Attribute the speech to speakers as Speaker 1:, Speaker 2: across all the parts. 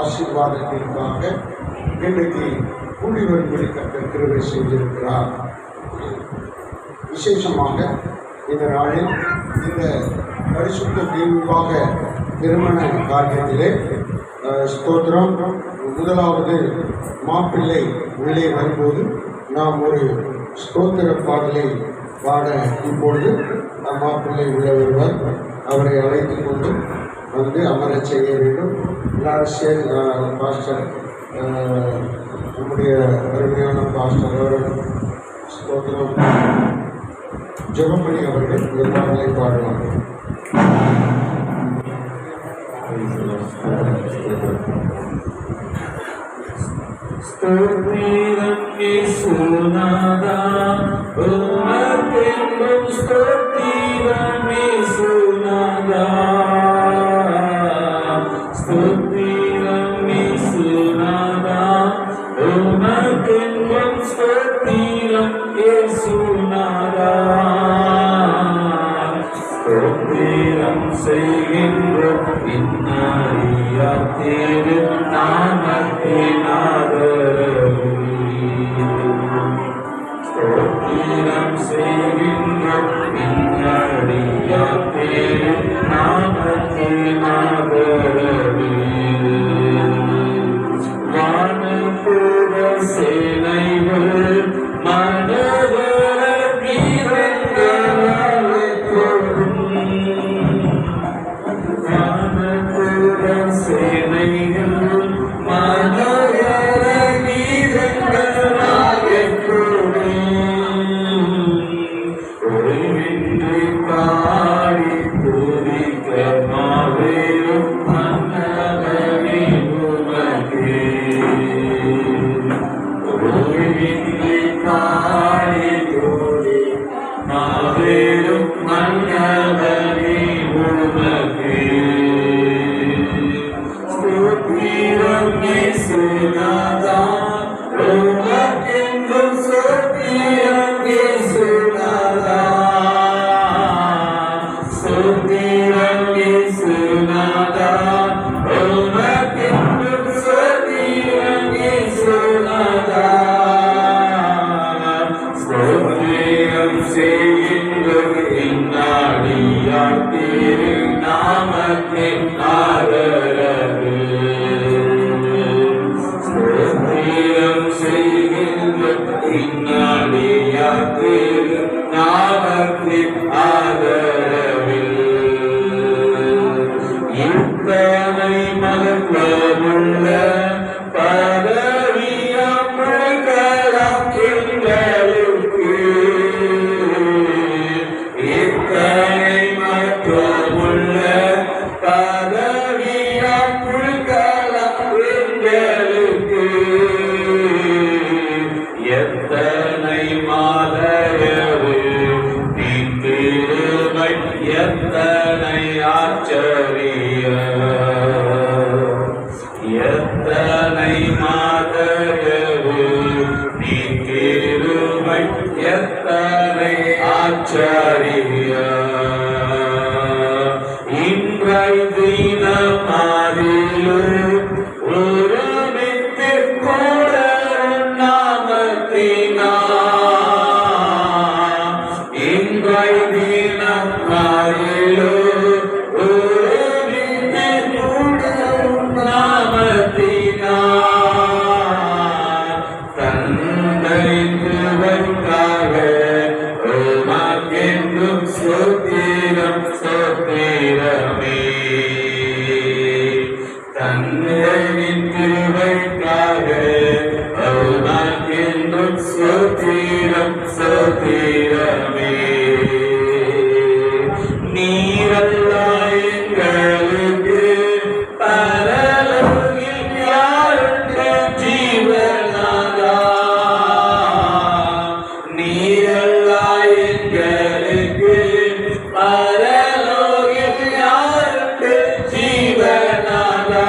Speaker 1: ஆசீர்வாதத்திற்காக இன்றைக்கு கூடி வரும்படி கர்த்தர் கிருபை செய்திருக்கிறார். விசேஷமாக இந்த நாளில் இந்த பரிசுத்த தீர்வாக திருமண காரியத்திலே ஸ்தோத்திரம். முதலாவது மாப்பிள்ளை உள்ளே வரும்போது நாம் ஒரு ஸ்தோத்திர பாடலை பாட இப்பொழுது மாப்பிள்ளை உள்ள ஒருவர் அவரை அழைத்து கொண்டு வந்து அமரச் செய்ய வேண்டும். எல்லாரும் பாஸ்டர் நம்முடைய அருமையான பாஸ்டர் அவர்கள் ஸ்தோத்திரம் ஜெபமணி அவர்கள் இந்த பாடலை பாடுவார்கள்.
Speaker 2: ஸ்தோத்திரம் இயேசுநாதா, உமக்கென்றும் ஸ்தோத்திரம் இயேசுநாதா. ஸ்தோத்திரம் இயேசுநாதா, உமக்கென்றும் ஸ்தோத்திரம் இயேசுநாதா. ஸ்தோத்திரம் செய்கின்றோம் இன்னாரியார் திரு நாமத்தினாதரவு. ஸ்தோத்திரம் செய்கின்றோம் இன்னாரியார் திரு நாமத்தினாதரவு. வானபுர சேனைகள் மனவர கீரங்களாலே தொழும். வானபுர சேனைகள் மனவர கீரங்களாலே தொழும். ஒருவின்றி பாடி துதிக்க மாவேறும் மன்னவனே உமக்கே. ஒருவின்றி பாடி துதிக்க மாவேறும் மன்னவனே உமக்கே. ஸ்தோத்திரம் இயேசுநாதா, உமக்கென்றும் ஸ்தோத்திரம் இயேசுநாதா. ஸ்தோத்திரம் இயேசுநாதா, உமக்கென்றும் ஸ்தோத்திரம் இயேசுநாதா. ஸ்தோத்திரம் செய்கின்றோம் இந்நாளியார் திரு நாமத்தின் ஆதரவு. ஸ்தோத்திரம் செய்கின்றோம் இந்நாளியார் திரு நாமத்தின் ஆதரவில். இத்தனை மகத்துவமுள்ள பதவியமர்களாம் எங்களுக்கு. இத்தனை மகத்துவமுள்ள பதவியமர்களாம் எங்களுக்கு. எத்தனை மாதரவு நீ திருமை, எத்தனை ஆச்சரிய. எத்தனை மாதரவு நீ திருமை, எத்தனை ஆச்சரிய. இன்றை தினமாதிலும் ஒருமித்து கூட நாமத்தினார். இன்றை தினமாதிலும் ஒருமித்து கூட நாமத்தினார். தந்தையின் கிருபைக்காக உமக்கென்றும் ஸ்தோத்திரம் ஸ்தோத்திரமே. தந்தையின் கிருபைக்காக உமக்கென்றும் ஸ்தோத்திரம் ஸ்தோத்திரமே. நீரல்லா எங்களுக்கு பரலோகில் யாருக்கு ஜீவனாதா. நீரல்லா எங்களுக்கு பரலோகில் யாருக்கு ஜீவனாதா.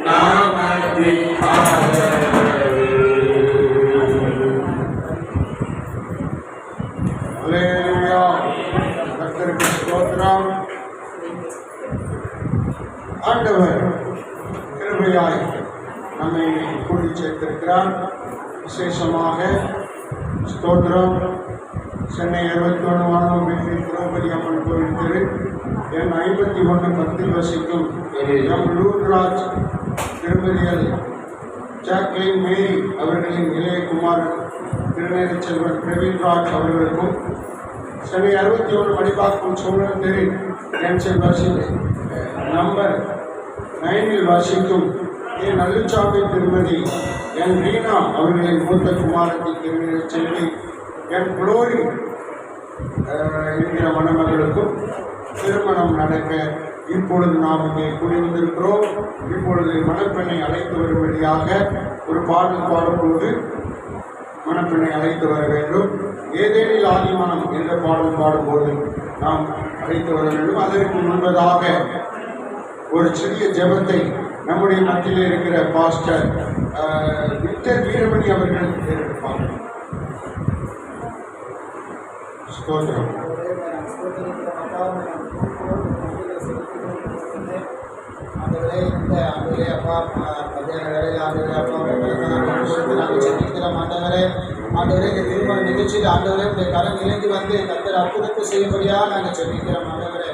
Speaker 2: நாமத்தின் ஆதரவு.
Speaker 1: அல்லேலூயா. கர்த்தருக்கு ஸ்தோத்திரம். ஆண்டவர் கிருபையாய் நம்மை கூடி சேர்த்திருக்கிறார். விசேஷமாக ஸ்தோத்திரம். சென்னை 21 வானம் திரௌபதி அம்மன் கோவில் திரு எண் 51 வசிக்கும் எம் லூர்ராஜ் திருமதியல் ஜாக்லின் மேரி அவர்களின் இளைய குமாரன் திருநேரி செல்வன் பிரவீன்ராஜ் அவர்களுக்கும் சென்னை 61 மடிப்பாக்கம் சோழன் தெரு என் நம்பர் 9 வசிக்கும் என் நல்லுச்சாமி திருமதி என் ரீனா அவர்களின் மூத்த குமாரத்தை திருநேரி செல்வி என் குளோரி இருக்கிற மணமகளுக்கும் திருமணம் நடக்க இப்பொழுது நாம் இங்கே கூடி வந்திருக்கிறோம். இப்பொழுது மணப்பெண்ணை அழைத்து வரும்படியாக ஒரு பாடல் பாடும்போது மணப்பெண்ணை அழைத்து வர வேண்டும். ஏதேனில் ஆதிமனம் என்ற பாடல் பாடும்போது நாம் அழைத்து வர வேண்டும். அதற்கு முன்பதாக ஒரு சிறிய ஜெபத்தை நம்முடைய மத்தியில் இருக்கிற பாஸ்டர் விக்டர் வீரமணி அவர்கள் எடுப்பாங்க. ஸ்தோத்திரம்.
Speaker 3: ஆண்டவரே இந்த திருமண நிகழ்ச்சியில் ஆண்டவரே உடைய கரம் இணைந்து வந்து கர்த்தர் அற்புதத்தை செய்யும்படியாக நாங்கள் ஜெபிக்கிறோம். ஆண்டவரே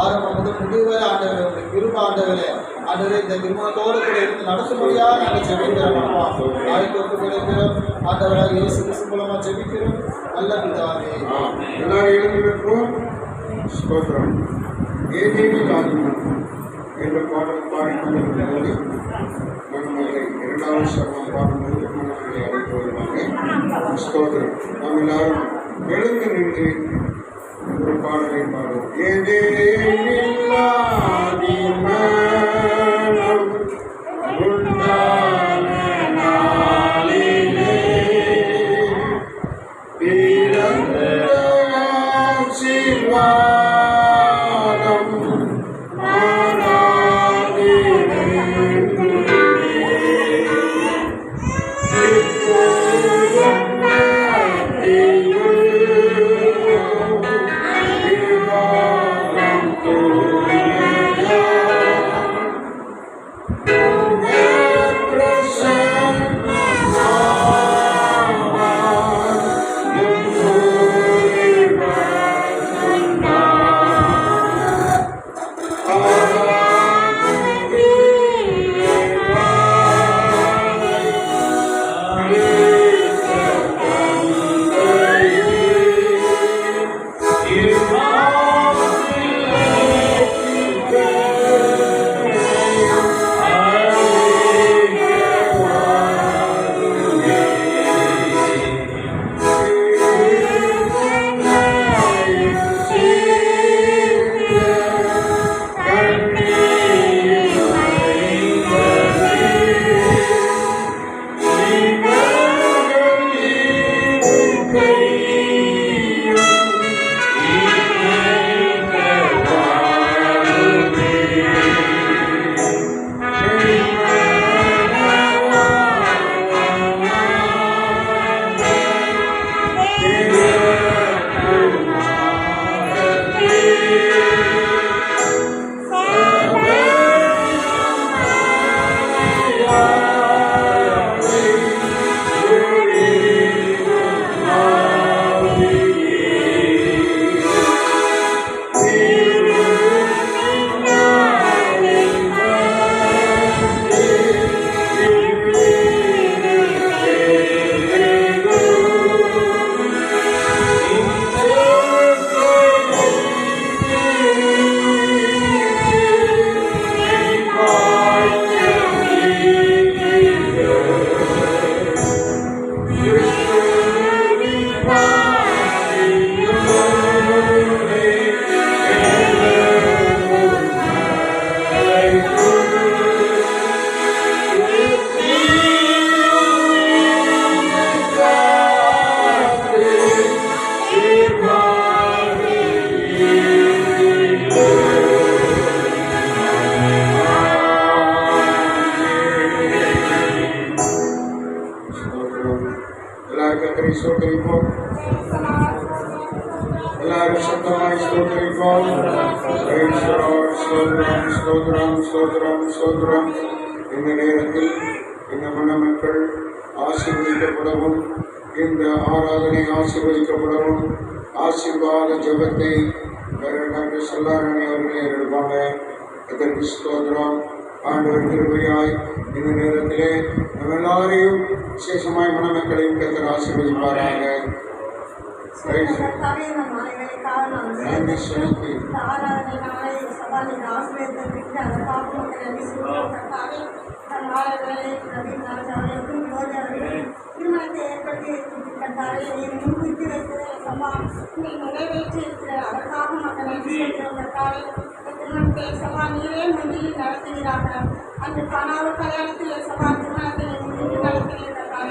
Speaker 3: ஆரம்பம் முதல் முடிவு வரை ஆண்டவரே உடைய கிருபை ஆண்டவரே ஆண்டவரே இந்த திருமணத்தோடு கூட இருந்து நடத்தும்படியாக நாங்கள் ஜெபிக்கிறோம். அப்பா நாளைக்கு ஒப்பு கொடுக்கிறோம். ஆண்டவராக இயேசு கிறிஸ்து மூலமா ஜெபிக்கிறோம். நல்ல பிதாவே.
Speaker 1: எல்லாரும் எழுந்திருக்கிறோம். ஸ்தோத்திரம். ஏதேனில் ஆதிமனம் என்ற பாடல் பாடிக்கொண்டிருக்கும் போது மணமகளை 2வது சரணம் பாடும்போது மணமகளை அழைத்து வருவாங்க. ஸ்தோத்திரம். நாம் எல்லாரும் எழுந்து நின்று ஒரு பாடலை பாடுவோம். ஏதேனில் ஆதிமனம் உண்டான நாளிலே பிறந்த ஆசீர்வாதம் ஸ்தோத்திரிப்போம். எல்லாரும் சத்தமாய் ஸ்தோத்திரிப்போம். Praise the Lord. ஸ்தோத்திரம் ஸ்தோத்திரம் ஸ்தோத்திரம் ஸ்தோத்திரம். இந்த நேரத்தில் இந்த மணமக்கள் ஆசீர்வதிக்கப்படவும், இந்த ஆராதனை ஆசீர்வதிக்கப்படவும், ஆசீர்வாத ஜெபத்தை டாக்டர் சல்லாரணி அவர்களே எடுப்பாங்க. அதற்கு ஸ்தோத்திரம். ஆண்டவர் கிருபையாய் இந்த நேரத்திலே நம்ம எல்லாரையும் விசேஷமாய் மணமக்களையும் கர்த்தர் ஆசீர்வதிப்பாராக. நன்றி சொல்லி
Speaker 4: திருமணத்தை ஏற்படுத்தி கட்டாலே முன்குறித்து வைத்ததை சபா நிறைவேற்றி இருக்கிற அதற்காக மக்கள் நன்றி செலுத்துவதற்காக திருமணத்தை சபா நீரே முன்னில் நடத்துகிறார்கள். அன்று காணாத கல்யாணத்தில் சபா திருமணத்தை முன்னின்று நடத்துகிறதற்காக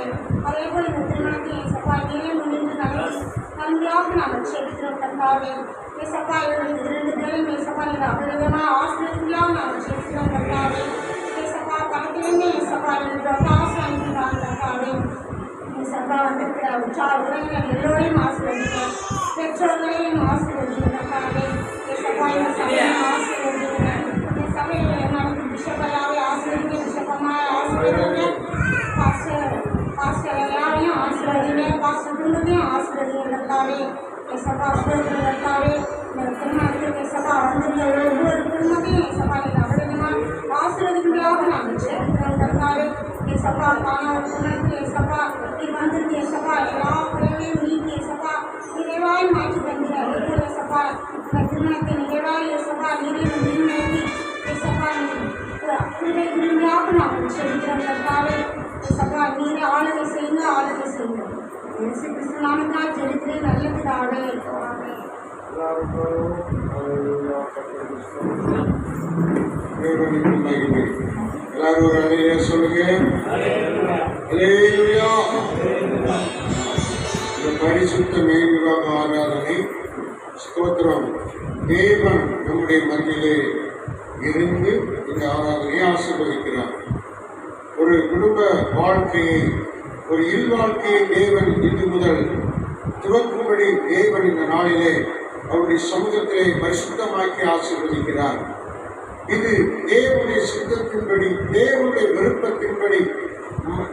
Speaker 4: அதே போல் இந்த திருமணத்தை சபா நீரே முன்னின்று நடத்தி நன்மையாக நாங்கள் செலுத்துகிறோம் கட்டாவே சபா இவர்களுக்கு 2 பேரும் சபா நீங்கள் அபரிதமாக ஆசிரியர்களாக நாங்கள் செலுத்துகிறோம் கட்டாவே சபா பணத்திலிருந்து சபா பிரகாசம் அனுப்பினான் கட்டாவே சபா வந்திருக்கிற உறவினர் எல்லோரையும் ஆசீர்வதிக்கிறோம். பெற்றோர்களையும் ஆசீர்வதிக்கிறதுக்காகவே சபா இந்த சபையை ஆசீர்வதிக்கிறேன். இந்த சபையில் நடக்கும் பிஷப்பையாவே ஆசீர்வதிங்க, பிஷப்பமாக ஆசீர்வதிங்க, பாஸ்டர் எல்லாரையும் ஆசீர்வதிங்க, பாஸ்டர் குடும்பத்தையும் ஆசீர்வதிக்கிறதுக்காகவே சபா ஆசீர்வதிக்கிறதுக்காகவே இந்த திருமணத்திற்கு சபா வந்திருந்த ஒவ்வொரு குடும்பத்தையும் சபா நீங்கள் அபரிதமாக ஆசீர்வதிக்கும்படியாக நாங்கள் சேர்க்கிறோம். சபா காணாத சபா இது வந்திருக்க சபா எல்லா குறைவையும் நீக்கிய சபா நிறைவாய் மாற்றி தந்திர சபா திருமணத்தை நிறைவாய் சபா நீரை நீக்கி சபா குறை குழுமையாக நாங்கள் செலுத்துகிறோம். கர்த்தாவே சபா நீரை ஆளுகை செய்யுங்க, ஆளுகை செய்யுங்க. இயேசு கிறிஸ்து நாமத்தால் ஜெபிக்கிறேன் நல்ல பிதாவே.
Speaker 1: தேவனுக்கு மகிமை. எல்லாரும் ஒரு அல்லேலூயா சொல்லுங்க. அல்லேலூயா. இந்த பரிசுத்த மேல்விவாக ஆராதனை ஸ்தோத்திரம். தேவன் நம்முடைய மத்தியிலே இருந்து இந்த ஆராதனையை ஆசீர்வதிக்கிறார். ஒரு குடும்ப வாழ்க்கையை, ஒரு இல்வாழ்க்கையை தேவன் இன்று முதல் துவக்கும்படி தேவன் இந்த நாளிலே அவருடைய சமூகத்திலே பரிசுத்தமாக்கி ஆசீர்வதிக்கிறார். இது தேவனுடைய சித்தத்தின்படி, தேவனுடைய விருப்பத்தின்படி,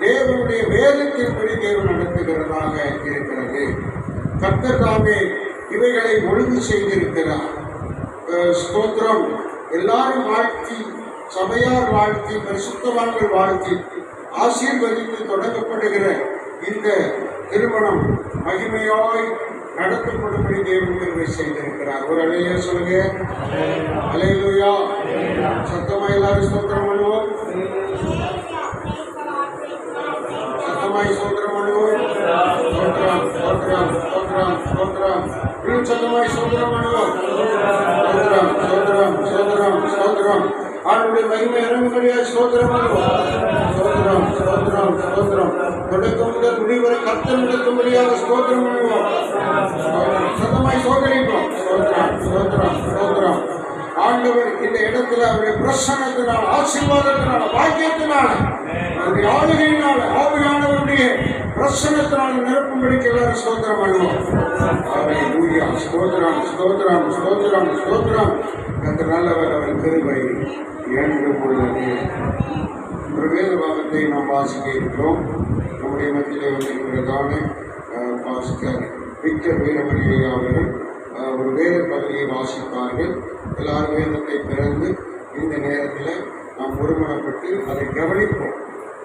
Speaker 1: தேவனுடைய வேதத்தின்படி தேவன் நடத்துகிறதாக இருக்கிறது. கர்த்தர் தாமே இவைகளை ஒழுங்கு செய்திருக்கிறார். ஸ்தோத்திரம். எல்லாரும் வாழ்த்தி, சபையார் வாழ்த்தி, பரிசுத்தவான்கள் வாழ்த்தி ஆசீர்வதித்து தொடங்கப்படுகிற இந்த திருமணம் மகிமையாய் நடத்தப்படும்படி தேவன் கிருபை செய்திருக்கிறார். ஒரு அல்லேலூயா சொல்லுங்க. அல்லேலூயா. சத்தமாய் எல்லாரும் ஸ்தோத்திரம் பண்ணுவோம். சத்தமாய் ஸ்தோத்திரம் பண்ணுவோம். ஸ்தோத்திரம் ஸ்தோத்திரம் ஸ்தோத்திரம் ஸ்தோத்திரம். இன்னும் சத்தமாய் ஸ்தோத்திரம் பண்ணுவோம். ஸ்தோத்திரம் ஸ்தோத்திரம் ஸ்தோத்திரம் ஸ்தோத்திரம். ஆண்டுடைய மகிமை இறங்கும்படியாக ஸ்தோத்திரம் பண்ணுவோம். ஸ்தோத்திரம் ஸ்தோத்திரம் ஸ்தோத்திரம். தொடக்கம் முதல் முடிவரை கர்த்தர் நடத்தும்படியாக ஸ்தோத்திரம் பண்ணுவோம். சத்தமாய் சோதரிப்போம். ஸ்தோத்திரம் ஸ்தோத்திரம் ஸ்தோத்திரம். ஆண்டவர் இந்த இடத்துல அவருடைய பிரசன்னத்தினால், ஆசீர்வாதத்தினால, பாக்கியத்தினால, அவருடைய ஆளுகையினால, ஆவியானவருடைய பிரசன்னத்தினால் நிரப்பும்படிக்கு எல்லாரும் ஸ்தோத்திரம் பண்ணுவோம். அல்லேலூயா. ஸ்தோத்திரம் ஸ்தோத்திரம் ஸ்தோத்திரம் ஸ்தோத்திரம். கர்த்தர் நல்லவர், அவர் கிருபை என்றும் உள்ளது. ஒரு வேத பாகத்தை நாம் வாசிக்க இருக்கிறோம். நம்முடைய மத்தியிலே வந்திருக்கிறதான பாஸ்டர் விக்டர் வீரமணி அவர்கள் ஒரு வேத பகுதியை வாசிப்பார்கள். எல்லாரும் வேதத்தை பிறந்து இந்த நேரத்தில் நாம் ஒருமனப்பட்டு அதை கவனிப்போம்.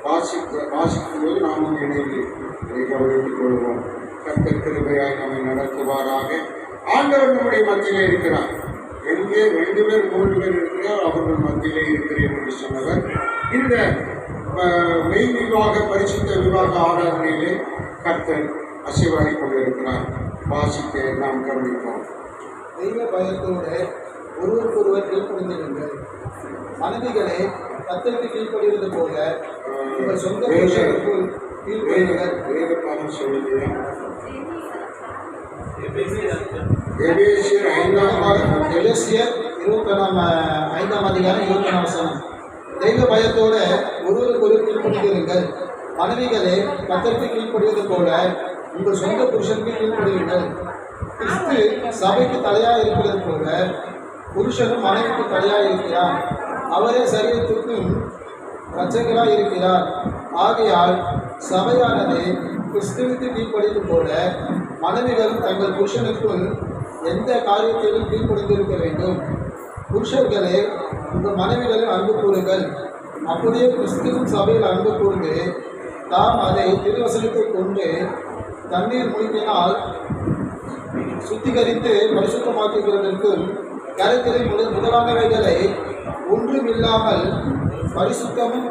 Speaker 1: வாசிக்கும்போது நாமும் இணைந்து அதை கவனித்துக் கொள்வோம். கர்த்தர் கிருபையாய் நம்மை நடத்துவாராக. ஆண்டவர் நம்முடைய மத்தியிலே இருக்கிறார். எங்கே 2 பேர் 3 பேர் இருக்கிறார், அவர்கள் மத்தியிலே இருக்கிறேன் என்று சொன்னவர். இந்த மெய் விவாக, பரிசுத்த விவாக ஆராதனையிலே கர்த்தர் அசைவாடி கொண்டிருக்கிறார். வாசிக்க நாம் கவனிப்போம்.
Speaker 3: தெய்வ பயத்தோடு ஒருவருக்கொருவர் கீழ்ப்படிந்திருங்கள். மனைவிகளே கர்த்தருக்கு கீழ்ப்படிவது போல உங்கள் சொந்த புருஷனுக்குள் கீழ்ப்படியுங்கள்.
Speaker 1: வேதப்பாடம் சொல்லுது. எபேசியர்
Speaker 3: 5ஆம் அதிகாரம் 21ஆம் வசனம். தெய்வ பயத்தோடு ஒருவருக்கொருவர் கீழ்ப்படிந்திருங்கள். மனைவிகளே கர்த்தருக்கு கீழ்ப்படிவது போல உங்கள் சொந்த புருஷனுக்கு கீழ்ப்படியுங்கள். கிறிஸ்து சபைக்கு தலையாக இருக்கிறது போல புருஷனும் மனைவிக்கு தலையாக இருக்கிறார். அவரே சரீரத்திற்கும் இரட்சகராக இருக்கிறார். ஆகையால் சபையானது கிறிஸ்துவுக்கு கீழ்ப்படிந்து போல மனைவிகளும் தங்கள் புருஷனுக்குள் எந்த காரியத்திலும் கீழ்ப்படிந்திருக்க வேண்டும். புருஷர்களே, உங்கள் மனைவிகளில் அன்பு கூறுங்கள். அப்படியே கிறிஸ்துவும் சபையில் அன்பு கூர்ந்து தாம் அதை திருவசனத்தை கொண்டு தண்ணீர் மூழ்கினால் சுத்திகரித்து பரிசுத்தமாக்குகிறதற்கும் கருத்திலே முதலானவைகளை ஒன்றுமில்லாமல் பரிசுத்தமும்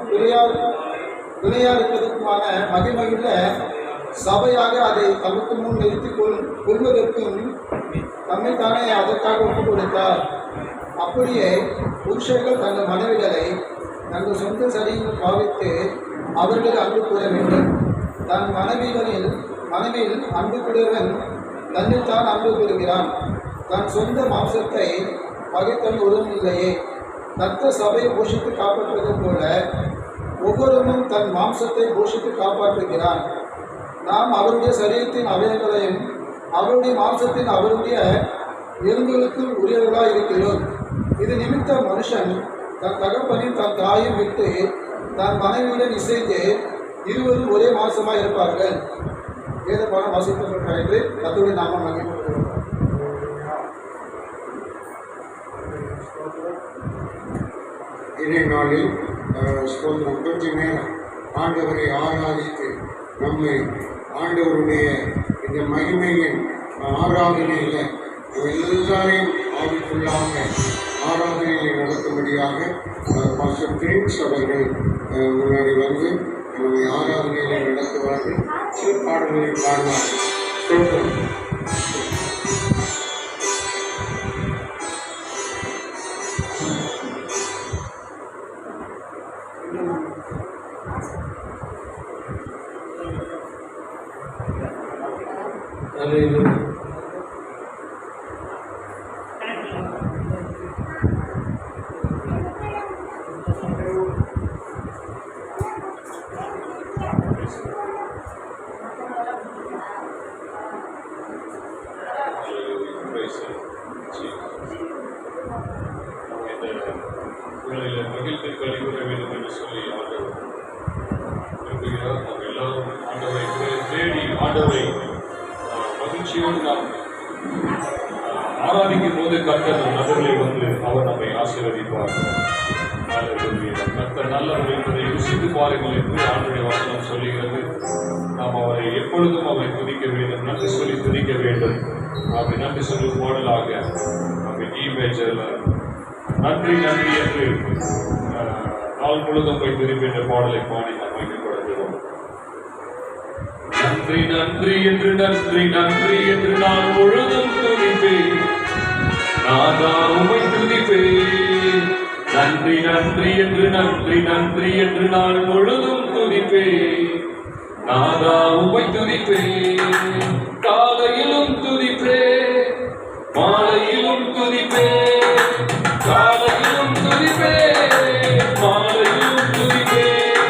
Speaker 3: விளையாடுவதற்குமான மகிமையுள்ள சபையாக அதை தமக்கு முன் நிறுத்திக் கொள்வதற்கும் தம்மைத்தானே அதற்காக ஒப்புக் கொடுத்தார். அப்படியே புருஷர்கள் தங்கள் மனைவிகளை தங்கள் சொந்த சரீரம் பாவித்து அவர்கள் அன்பு கூற வேண்டும். தன் மனைவியில் அன்பு கூறுவன் தன்னைத்தான் அன்பு கூறுகிறான். தன் சொந்த மாம்சத்தை பகைத்தன் ஒருவன் இல்லையே. தத்த சபையை போஷித்து காப்பாற்றுவது போல ஒவ்வொருவனும் தன் மாம்சத்தை போஷித்து காப்பாற்றுகிறான். நாம் அவருடைய சரீரத்தின் அவயங்களையும் அவருடைய மாம்சத்தின் அவருடைய எலும்புகளுக்கு உரியவர்களாக இருக்கிறோம். இது நிமித்த மனுஷன் தன் தகப்பனையும் தன் தாயும் விட்டு தன் மனைவியுடன் இசைந்து இருவரும் ஒரே மாசமாக இருப்பார்கள். வேத பாடம் வாசிக்கப்பட்ட என்று கர்த்தருடைய நாமம் மகிமைப்படுகிறது.
Speaker 1: இதே நாளில் ஸ்தோத்திரம் கொஞ்ச நேரம் ஆண்டவரை ஆராதித்து நம்மை ஆண்டவருடைய இந்த மகிமையின் ஆராதனையில் எல்லாரையும் ஆவிக்குள்ளாக ஆராதனையை நடத்தும்படியாக பாஸ்டர் பிரின்ஸ் அவர்கள் முன்னாடி வந்து நம்மை ஆராதனையை நடத்துவார்கள். சில பாடல்களை பாடுவார்கள்.
Speaker 2: மகிழ்ச்சி கழிவுற வேண்டும் என்று சொல்லி ஆண்டவர் விரும்புகிறார். நாம் எல்லாரும் ஆண்டவரை தேடி ஆண்டவரை மகிழ்ச்சியோடு நாம் ஆராதிக்கும் போது கர்த்தர் நபர்களை வந்து அவர் நம்மை ஆசீர்வதிப்பார். கர்த்தர் நல்லவர் என்பதை ருசித்து பாருங்கள் என்று ஆண்டவருடைய வசனம் சொல்லுகிறது. நாம் அவரை எப்பொழுதும் அவரை துதிக்க வேண்டும், நன்றி சொல்லி துதிக்க வேண்டும். அப்படி நன்றி சொல்லும் பாடலாக அப்படி இமேஜில் நன்றி நன்றி என்று நாள் முழுதும் போய் திரும்பி என்ற பாடலை பாடி நாம் வைக்கப்படுகிறோம். நன்றி நன்றி என்று நன்றி நன்றி என்று நான் முழுதும் துதிப்பேன், நாதா உம்மை துதிப்பேன். நன்றி நன்றி என்று நன்றி நன்றி என்று நான் முழுதும் துதிப்பேன், நாதா உம்மை துதிப்பேன். காலையிலும் துதிப்பேன், மாலையிலும் துதிப்பேன், காலையிலும் துதிப்பேன், மாலையிலும் துதிப்பேன்,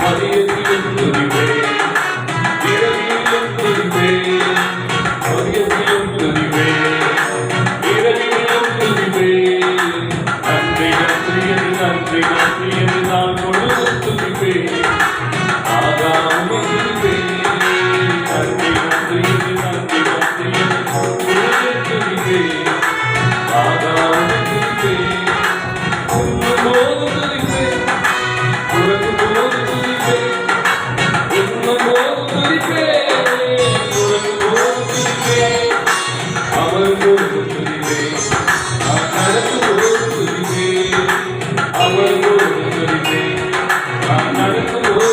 Speaker 2: மதியத்திலும் துதிப்பேன், இரவிலும் துதிப்பேன், மதியத்திலும் துதிப்பேன், இரவிலும் துதிப்பேன். நன்றி நன்றி என்று நன்றி நன்றி என்று நான் முழுவதும் துதிப்பேன், ஆகாமை துதிப்பேன். நன்றி நன்றி என்று நன்றி நன்றி என்று முழுவதும் துதிப்பேன், ஆகாமை துதிப்பேன். உண்ணும் போது துதிப்பேன், உறங்கும் போது துதிப்பேன், உண்ணும் போது துதிப்பேன், உறங்கும் போது துதிப்பேன், அவர் போது துதிப்பேன், நான் நடக்கும் போது துதிப்பேன், அவர் போது துதிப்பேன், நான் நடக்கும் போது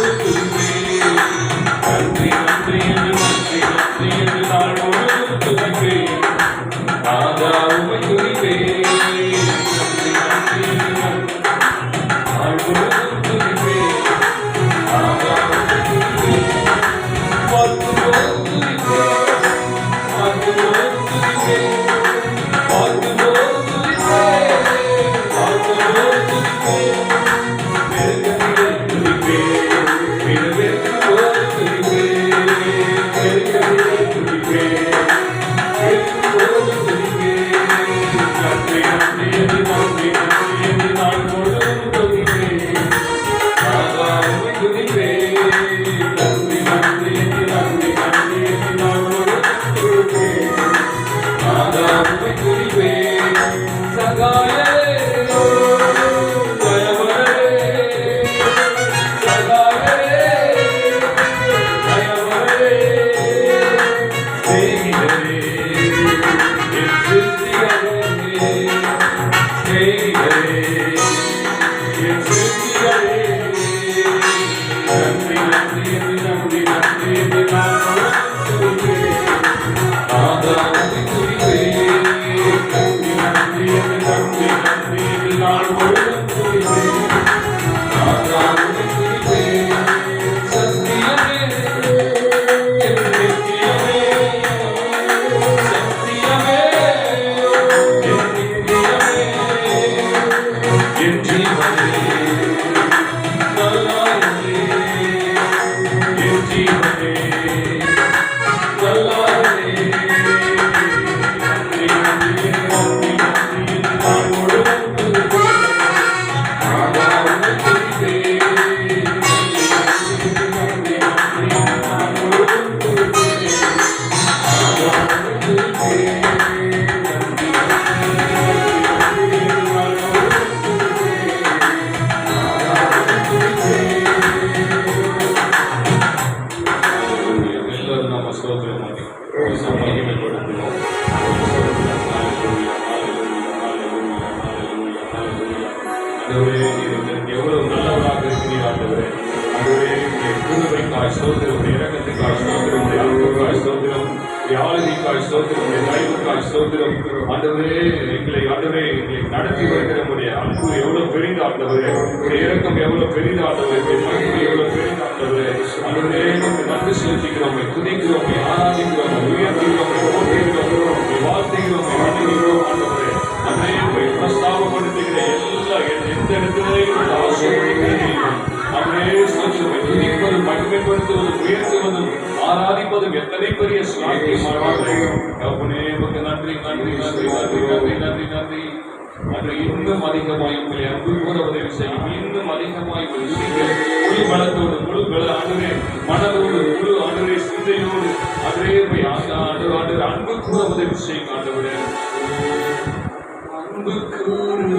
Speaker 2: ஆண்டவரே. ஆண்டவரே, உம்முடைய கிருபைக்காய் ஸ்தோத்திரம், உம்முடைய இரக்கத்துக்காய் ஸ்தோத்திரம், உம்முடைய அன்புக்காய் ஸ்தோத்திரம், உம்முடைய ஆளுகைக்காய் ஸ்தோத்திரம், உம்முடைய தயவுக்காய் ஸ்தோத்திரம். ஆண்டவரே, ஆண்டவரே எங்களை நடத்தி வருகிற உம்முடைய அன்பு எவ்வளவு பெரித ஆண்டவரே, உம்முடைய இரக்கம் எவ்வளவு பெரித ஆண்டவரே, உம்முடைய மகிமை எவ்வளவு பெரித ஆண்டவரே. ஆண்டவரே, உமக்கு நன்றி செலுத்துகிறோம், உம்மை துதிக்கிறோம், உம்மை ஆராதிக்கிறோம், உம்மை உயர்த்துகிறோம், உம்மை போற்றுகிறோம், உம்மை வாழ்த்துகிறோம், உம்மை வணங்குகிறோம் ஆண்டவரே. அன்றைய உம்மை பிரஸ்தாபப்படுத்துகிற எந்த இடத்திலேயும் உம்மை ஆசீர்வதிக்கிறீர்கள். அன்றைய ஸ்தோத்திரம், துதிப்பதும் மகிமைப்படுத்துவதும் உயர்த்துவதும் ஆராதிப்பதும் எத்தனை பெரிய சாக்கியமானவரே. தகப்பனே, உமக்கு நன்றி நன்றி நன்றி நன்றி நன்றி நன்றி நன்றி. அன்று இன்னும் அதிகமாய் உங்களை அன்பு கூற உதவி செய்யும், இன்னும் அதிகமாய் முழு பலத்தோடு முழு பல ஆண்டவரே மனதோடு முழு ஆண்டவரே சிந்தையோடு அன்றே போய் ஆண்டு அன்பு கூற உதவி செய்யும் ஆண்டவரே. அன்பு கூறு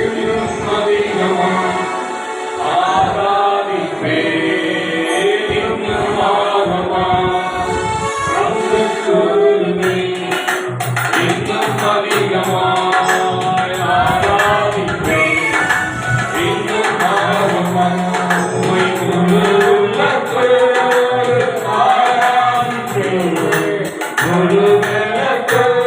Speaker 2: இன்னும் அதிகமாய் ஆராதிப்பே இன்னும் ஆர்வமாய் அன்பு கூறுமே இன்னும் அதிகமாய் ஆராதிப்பே இன்னும் ஆர்வமாய் உம்மை முழு உள்ளத்தோடு ஆராதிப்பே முழு பலத்தோடு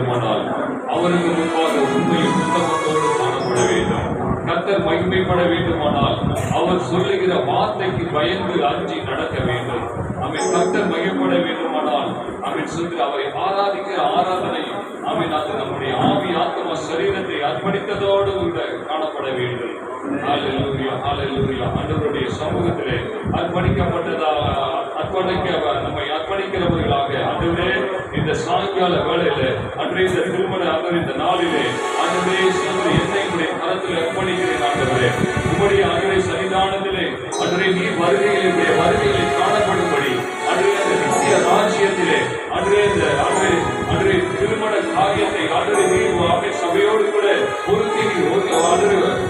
Speaker 2: வேண்டுமானால் அவருக்கு முன்பாக உண்மையும் உத்தமத்தோடு காணப்பட வேண்டும். கர்த்தர் மகிமைப்பட வேண்டுமானால் அவர் சொல்லுகிற வார்த்தைக்கு பயந்து அஞ்சி நடக்க வேண்டும். அவன் கர்த்தர் மகிமைப்பட வேண்டுமானால் அவன் சொல்லி அவரை ஆராதிக்கிற ஆராதனை அவன் அது நம்முடைய ஆவி ஆத்மா சரீரத்தை அர்ப்பணித்ததோடு காணப்பட வேண்டும். ஹல்லேலூயா, ஹல்லேலூயா. ஆண்டவருடைய சமூகத்திலே நம்மை அர்ப்பணிக்கிறவர்களாக ஆண்டவரே இந்த சாயங்கால வேளையில அன்றைய இந்த திருமண இந்த நாளிலே ஆண்டவரே என்னை கரத்தில் அர்ப்பணிக்கிறேன். ஆண்டவரே உம்முடைய ஆண்டவரை சன்னிதானத்திலே அன்றைய நீர் வருகையிலே வருகைகளை காணப்படும்படி அன்றைய அந்த நித்திய ராஜ்யத்திலே அன்றைய திருமண காரியத்தை ஆண்டவரை நீர் சபையோடு கூட பொருத்தி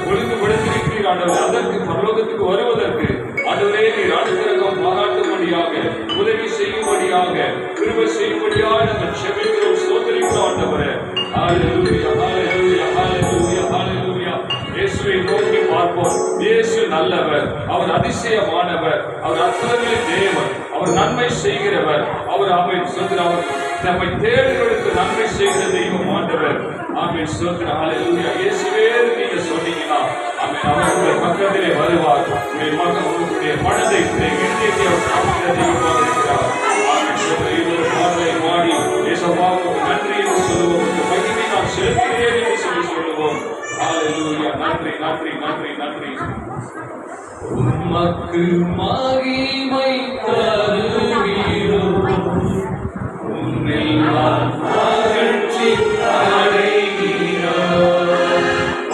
Speaker 2: ஒழுங்குபடுத்திருக்கிறீர். ஆண்டவர் அதற்கு பரலோகத்துக்கு வருவதற்கு ஆண்டவரே நீர் அனுகிரகம் பாராட்டும்படியாக உதவி செய்யும்படியாக கிருபை செய்யும்படியாக நாங்கள் செபிக்கிறோம், ஸ்தோத்திரிக்கிறோம். ஆண்டவரே ஹல்லேலூயா, ஹல்லேலூயா, ஹல்லேலூயா, ஹல்லேலூயா. இயேசுவை நோக்கி பார்ப்போம். இயேசு நல்லவர், அவர் அதிசயமானவர், அவர் அற்புதங்களின் தேவன், அவர் நன்மை செய்கிறவர், அவர் அவர் நம்மை தேடுகளுக்கு நன்மை செய்கிற தெய்வம் ஆண்டவர். ஆமென், ஸ்தோத்திரம், ஹல்லேலூயா. இயேசுவே நீங்க சொன்னீங்கன்னா ஆமென், அவர் உங்கள் பக்கத்திலே வருவார். உங்களுடைய மனதை இருதயத்தை அவர் காண்கிற தெய்வமாக இருக்கிறார். ஆமென், ஸ்தோத்திரம். இன்னொரு பாடலை பாடி இயேசுவுக்கு நன்றி என்று சொல்லுவோம். மகிமை நான் செலுத்துகிறேன் என்று சொல்லுவோம். ஹல்லேலூயா. நன்றி, நன்றி, நன்றி, நன்றி. உமக்கு மகிமை தருகிறோம், உம்மில் நான் மகிழ்ச்சி அடைகிறோம்.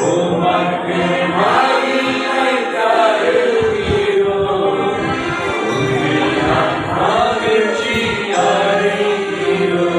Speaker 2: உமக்கு மகிமை தருகிறோம், உம்மில் நான் மகிழ்ச்சி அடைகிறோம்.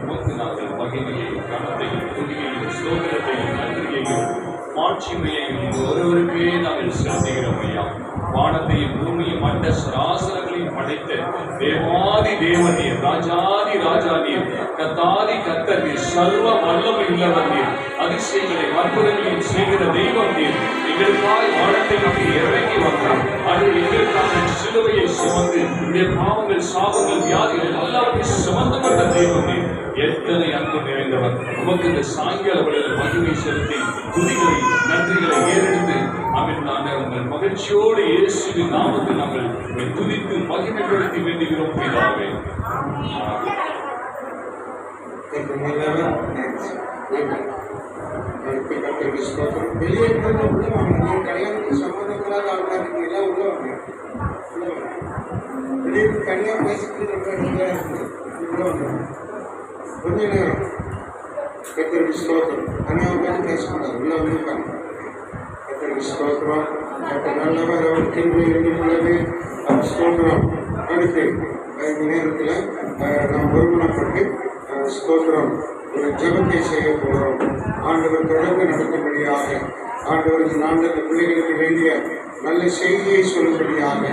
Speaker 2: உமக்கு நாங்கள் மகிமையையும் கனத்தையும் துதியையும் ஸ்தோத்திரத்தையும் நன்றியையும் மாட்சிமையையும் ஒருவருக்கே நாங்கள் செலுத்துகிறோம் ஐயா. வானத்தையும் பூமியும் மண்ட சராசரங்களையும் படைத்த தேவாதி தேவனீர், ராஜாதி ராஜானீர், கத்தாதி கத்தர் நீர், சர்வ வல்லமை உள்ளவர் நீர், அதிசயங்களை அற்புதங்களையும் செய்கிற தெய்வம் நீர். எங்களுக்காய் வானத்தை நம்பி இறங்கி வந்தார். அது எங்களுக்காக சிலுவையை சுமந்து உடைய பாவங்கள், சாபங்கள், வியாதிகள் எல்லாத்தையும் சுமந்து கொண்ட தெய்வம் நீர். எத்தனை அன்பு நிறைந்தவர். உமக்கு இந்த சாயங்கால வேளையில் மகிமை செலுத்தி துதிகளை நன்றிகளை ஏறெடுத்து நாங்கள் உங்கள் மகிழ்ச்சியோடு இயேசுவின் நாமத்தில் நாங்கள் துதித்து மகிமைப்படுத்தி வேண்டுகிறோம் பிதாவே.
Speaker 1: வெளியே கல்யாணத்துக்கு சம்மந்தப்படாத ஆள்காரங்க எல்லாம் உள்ளவங்க வெளியே தனியாக பேசிட்டு உள்ளவங்க கொஞ்ச நேரம் கத்தருக்கு ஸ்தோத்திரம். தனியாக உட்காந்து பேசக்கூடாது, உள்ள வந்துருக்காங்க. கத்தருக்கு ஸ்தோத்திரம். கத்தர் நல்லவர், அவர் கிருபை என்றும் உள்ளது. அவர் ஸ்தோத்திரம். அடுத்து இந்த நேரத்தில் நாம் ஒருமனப்பட்டு ஸ்தோத்திரம் ஒரு ஜெபத்தை செய்ய போகிறோம். ஆண்டவர் தொடர்ந்து நடக்கும்படியாக, ஆண்டவருக்கு நாங்கள் பிள்ளைகளுக்கு வேண்டிய நல்ல செய்தியை சொல்லும்படியாக,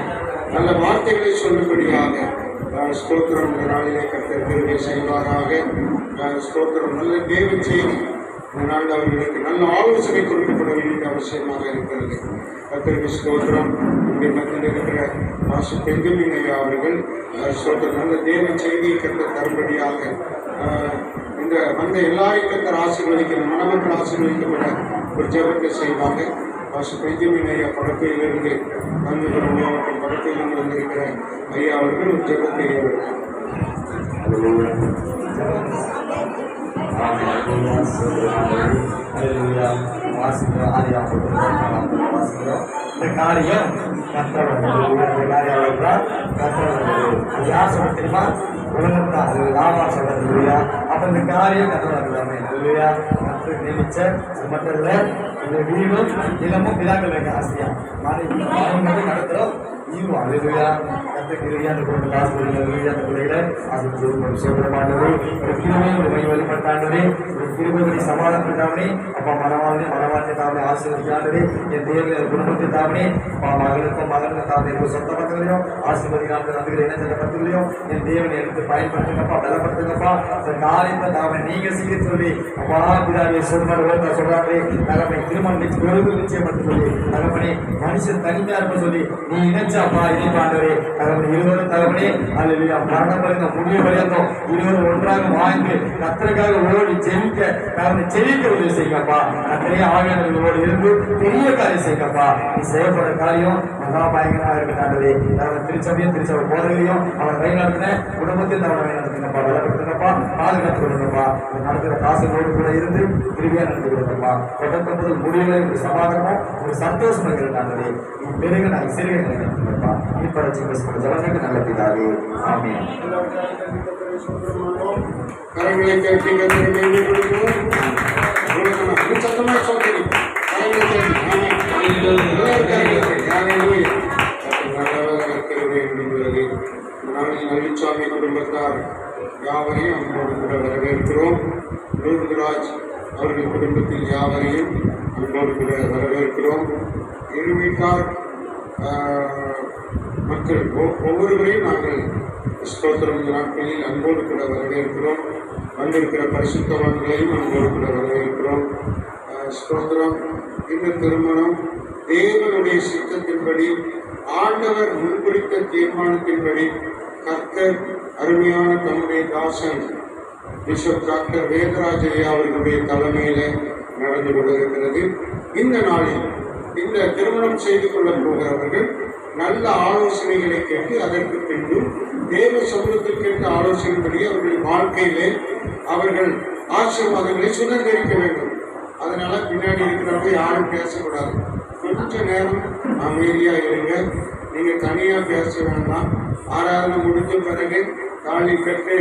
Speaker 1: நல்ல வார்த்தைகளை சொல்லும்படியாக ஸ்தோத்திரம் இந்த நாளிலே கர்த்தர் கிருபை செய்வாராக. ஸ்தோத்திரம் நல்ல தேவ செய்தி இந்த நாளில் அவர்களுக்கு நல்ல ஆலோசனை கொடுக்கப்பட வேண்டிய அவசியமாக இருக்கிறது. கர்த்தருக்கு ஸ்தோத்திரம். இங்கே மத்தியில் இருக்கிற மாசு பெஞ்சமின் ஐயா அவர்கள் ஸ்தோத்திரம் நல்ல தேவ செய்தியை கர்த்தர் தரும்படியாக இந்த வந்த எல்லாரையும் கர்த்தர் ஆசீர்வதிக்கிற மணமக்கள் ஆசீர்வதிக்கப்பட ஒரு ஜெபத்தை செய்வாங்க. மாசு பெஞ்சமின் ஐயா படத்தையிலிருந்து காஞ்சிபுரம் மாவட்டம் படத்தையிலிருந்து வந்திருக்கிற ஐயா அவர்கள் ஒரு ஜெபத்தை ஏறுகிறார்.
Speaker 5: இந்த காரியம் யார் சொல்ல தெரியுமா? உலகத்தா அது லாபா சொல்றது இல்லையா? அப்ப இந்த காரியம் கத்தவர்களாமே இல்லையா? கத்து நினைச்ச அது மட்டும் இல்லை, இந்த வீடும் நிலமும் பிதாக்களுக்கு ஆசையா மாறி நடத்துறோம். ஈவோ அழுகையா கத்துக்கிறீங்க அந்த குடும்ப ஆசிரியர் அந்த பிள்ளைகளை ஆசிரியர் சொல்றமானது ஒரு கிருமை ஒரு மை வழிபட்டாண்டதே ஒரு கிருபடி சமாதானப்பட்டாமே அப்பா மனவாழ்த்தை தாமே ஆசீர்வதிக்காண்டதே என் தேவையை குடும்பத்தை தாமே அப்பா மகளுக்கும் தாமே சொந்த பக்கங்களையும் ஆசீர்வதிக்காண்டு நம்பிக்கை இணைந்த பக்கங்களையும் என் தேவனை எடுத்து பயன்படுத்துங்கப்பா, பலப்படுத்துங்கப்பா. அந்த காரியத்தை தாமே நீங்க செய்ய சொல்லி அப்பா பிதாவை சொல்றாங்க சொல்றாங்களே தகப்பனை திருமணம் பொழுது நிச்சயப்பட்டு சொல்லி தகப்பனை மனுஷன் தனிமையா இருப்ப சொல்லி நீ இணைச்சாப்பா இணைப்பாண்டவரே தகவல் இருவரும் தகவலே அல்ல மரணம் பறிந்த முடிய பரியந்தோம் இருவரும் ஒன்றாக வாழ்ந்து கத்தருக்காக ஓடி ஜெயிக்க தகவலை ஜெயிக்க உதவி செய்யப்பா. கத்தரையே ஆகியோடு இருந்து பெரிய காரியம் செய்யப்பா. நீ செய்யப்படுற காரியம் மகா பயங்கரமாக இருக்கட்டாண்டதே தகவல் திருச்சபையும் திருச்சபை போதலையும் அவன் வழி நடத்தின குடும்பத்தையும் தவணை வழி நடத்துங்கப்பா, பலப்படுத்துங்கப்பா, பாதுகாத்து கொடுங்கப்பா. நடத்துகிற காசுகளோடு கூட இருந்து திரும்பியா நடத்தி கொடுங்கப்பா. தொடக்க முதல் முடிவுகளை ஒரு சமாதானமும் ஒரு சந்தோஷம் இருக்கிறாண்டதே நீ பெருக நான் சிறுக நடத்துங்கப்பா. இப்படிச்சு ஜனங்களுக்கு நல்ல பிதாவே ஆமென்.
Speaker 1: கரங்களை கட்டி சத்தமா சொல்றீங்க. நல்லிச்சாமி குடும்பத்தார் யாவரையும் அன்போடு கூட வரவேற்கிறோம். லூர்துராஜ் அவர்கள் குடும்பத்தில் யாவரையும் அன்போடு கூட வரவேற்கிறோம். இரு வீட்டார் மக்கள் ஒவ்வொருவரையும் நாங்கள் ஸ்தோத்திரம் நாட்களில் அன்போடு கூட வரவேற்கிறோம். வந்திருக்கிற பரிசுத்தவான்களையும் அன்போடு கூட வரவேற்கிறோம். ஸ்தோத்திரம். இந்த திருமணம் தேவனுடைய சித்தத்தின்படி ஆண்டவர் முன்குறித்த தீர்மானத்தின்படி கர்த்தர் அருமையான தன்னுடைய தாசன் பிஷப் டாக்டர் வேதராஜ் ஐயா அவர்களுடைய தலைமையில நடந்து கொண்டிருக்கிறது. இந்த நாளில் இந்த திருமணம் செய்து கொள்ளப் போகிறவர்கள் நல்ல ஆலோசனைகளை கேட்டு அதற்கு பின்பு தேவ சமூகத்தில் கேட்ட ஆலோசனைப்படி அவர்கள் வாழ்க்கையிலே அவர்கள் ஆசீர்வாதங்களை சுதந்திரிக்க வேண்டும். அதனால பின்னாடி இருக்கிறவங்க யாரும் பேசக்கூடாது. கொஞ்ச நேரம் அமைதியா இருங்க. நீங்க தனியா பேச வேண்டாம். ஆராதனை முடிஞ்ச பிறகு தாலி கட்டு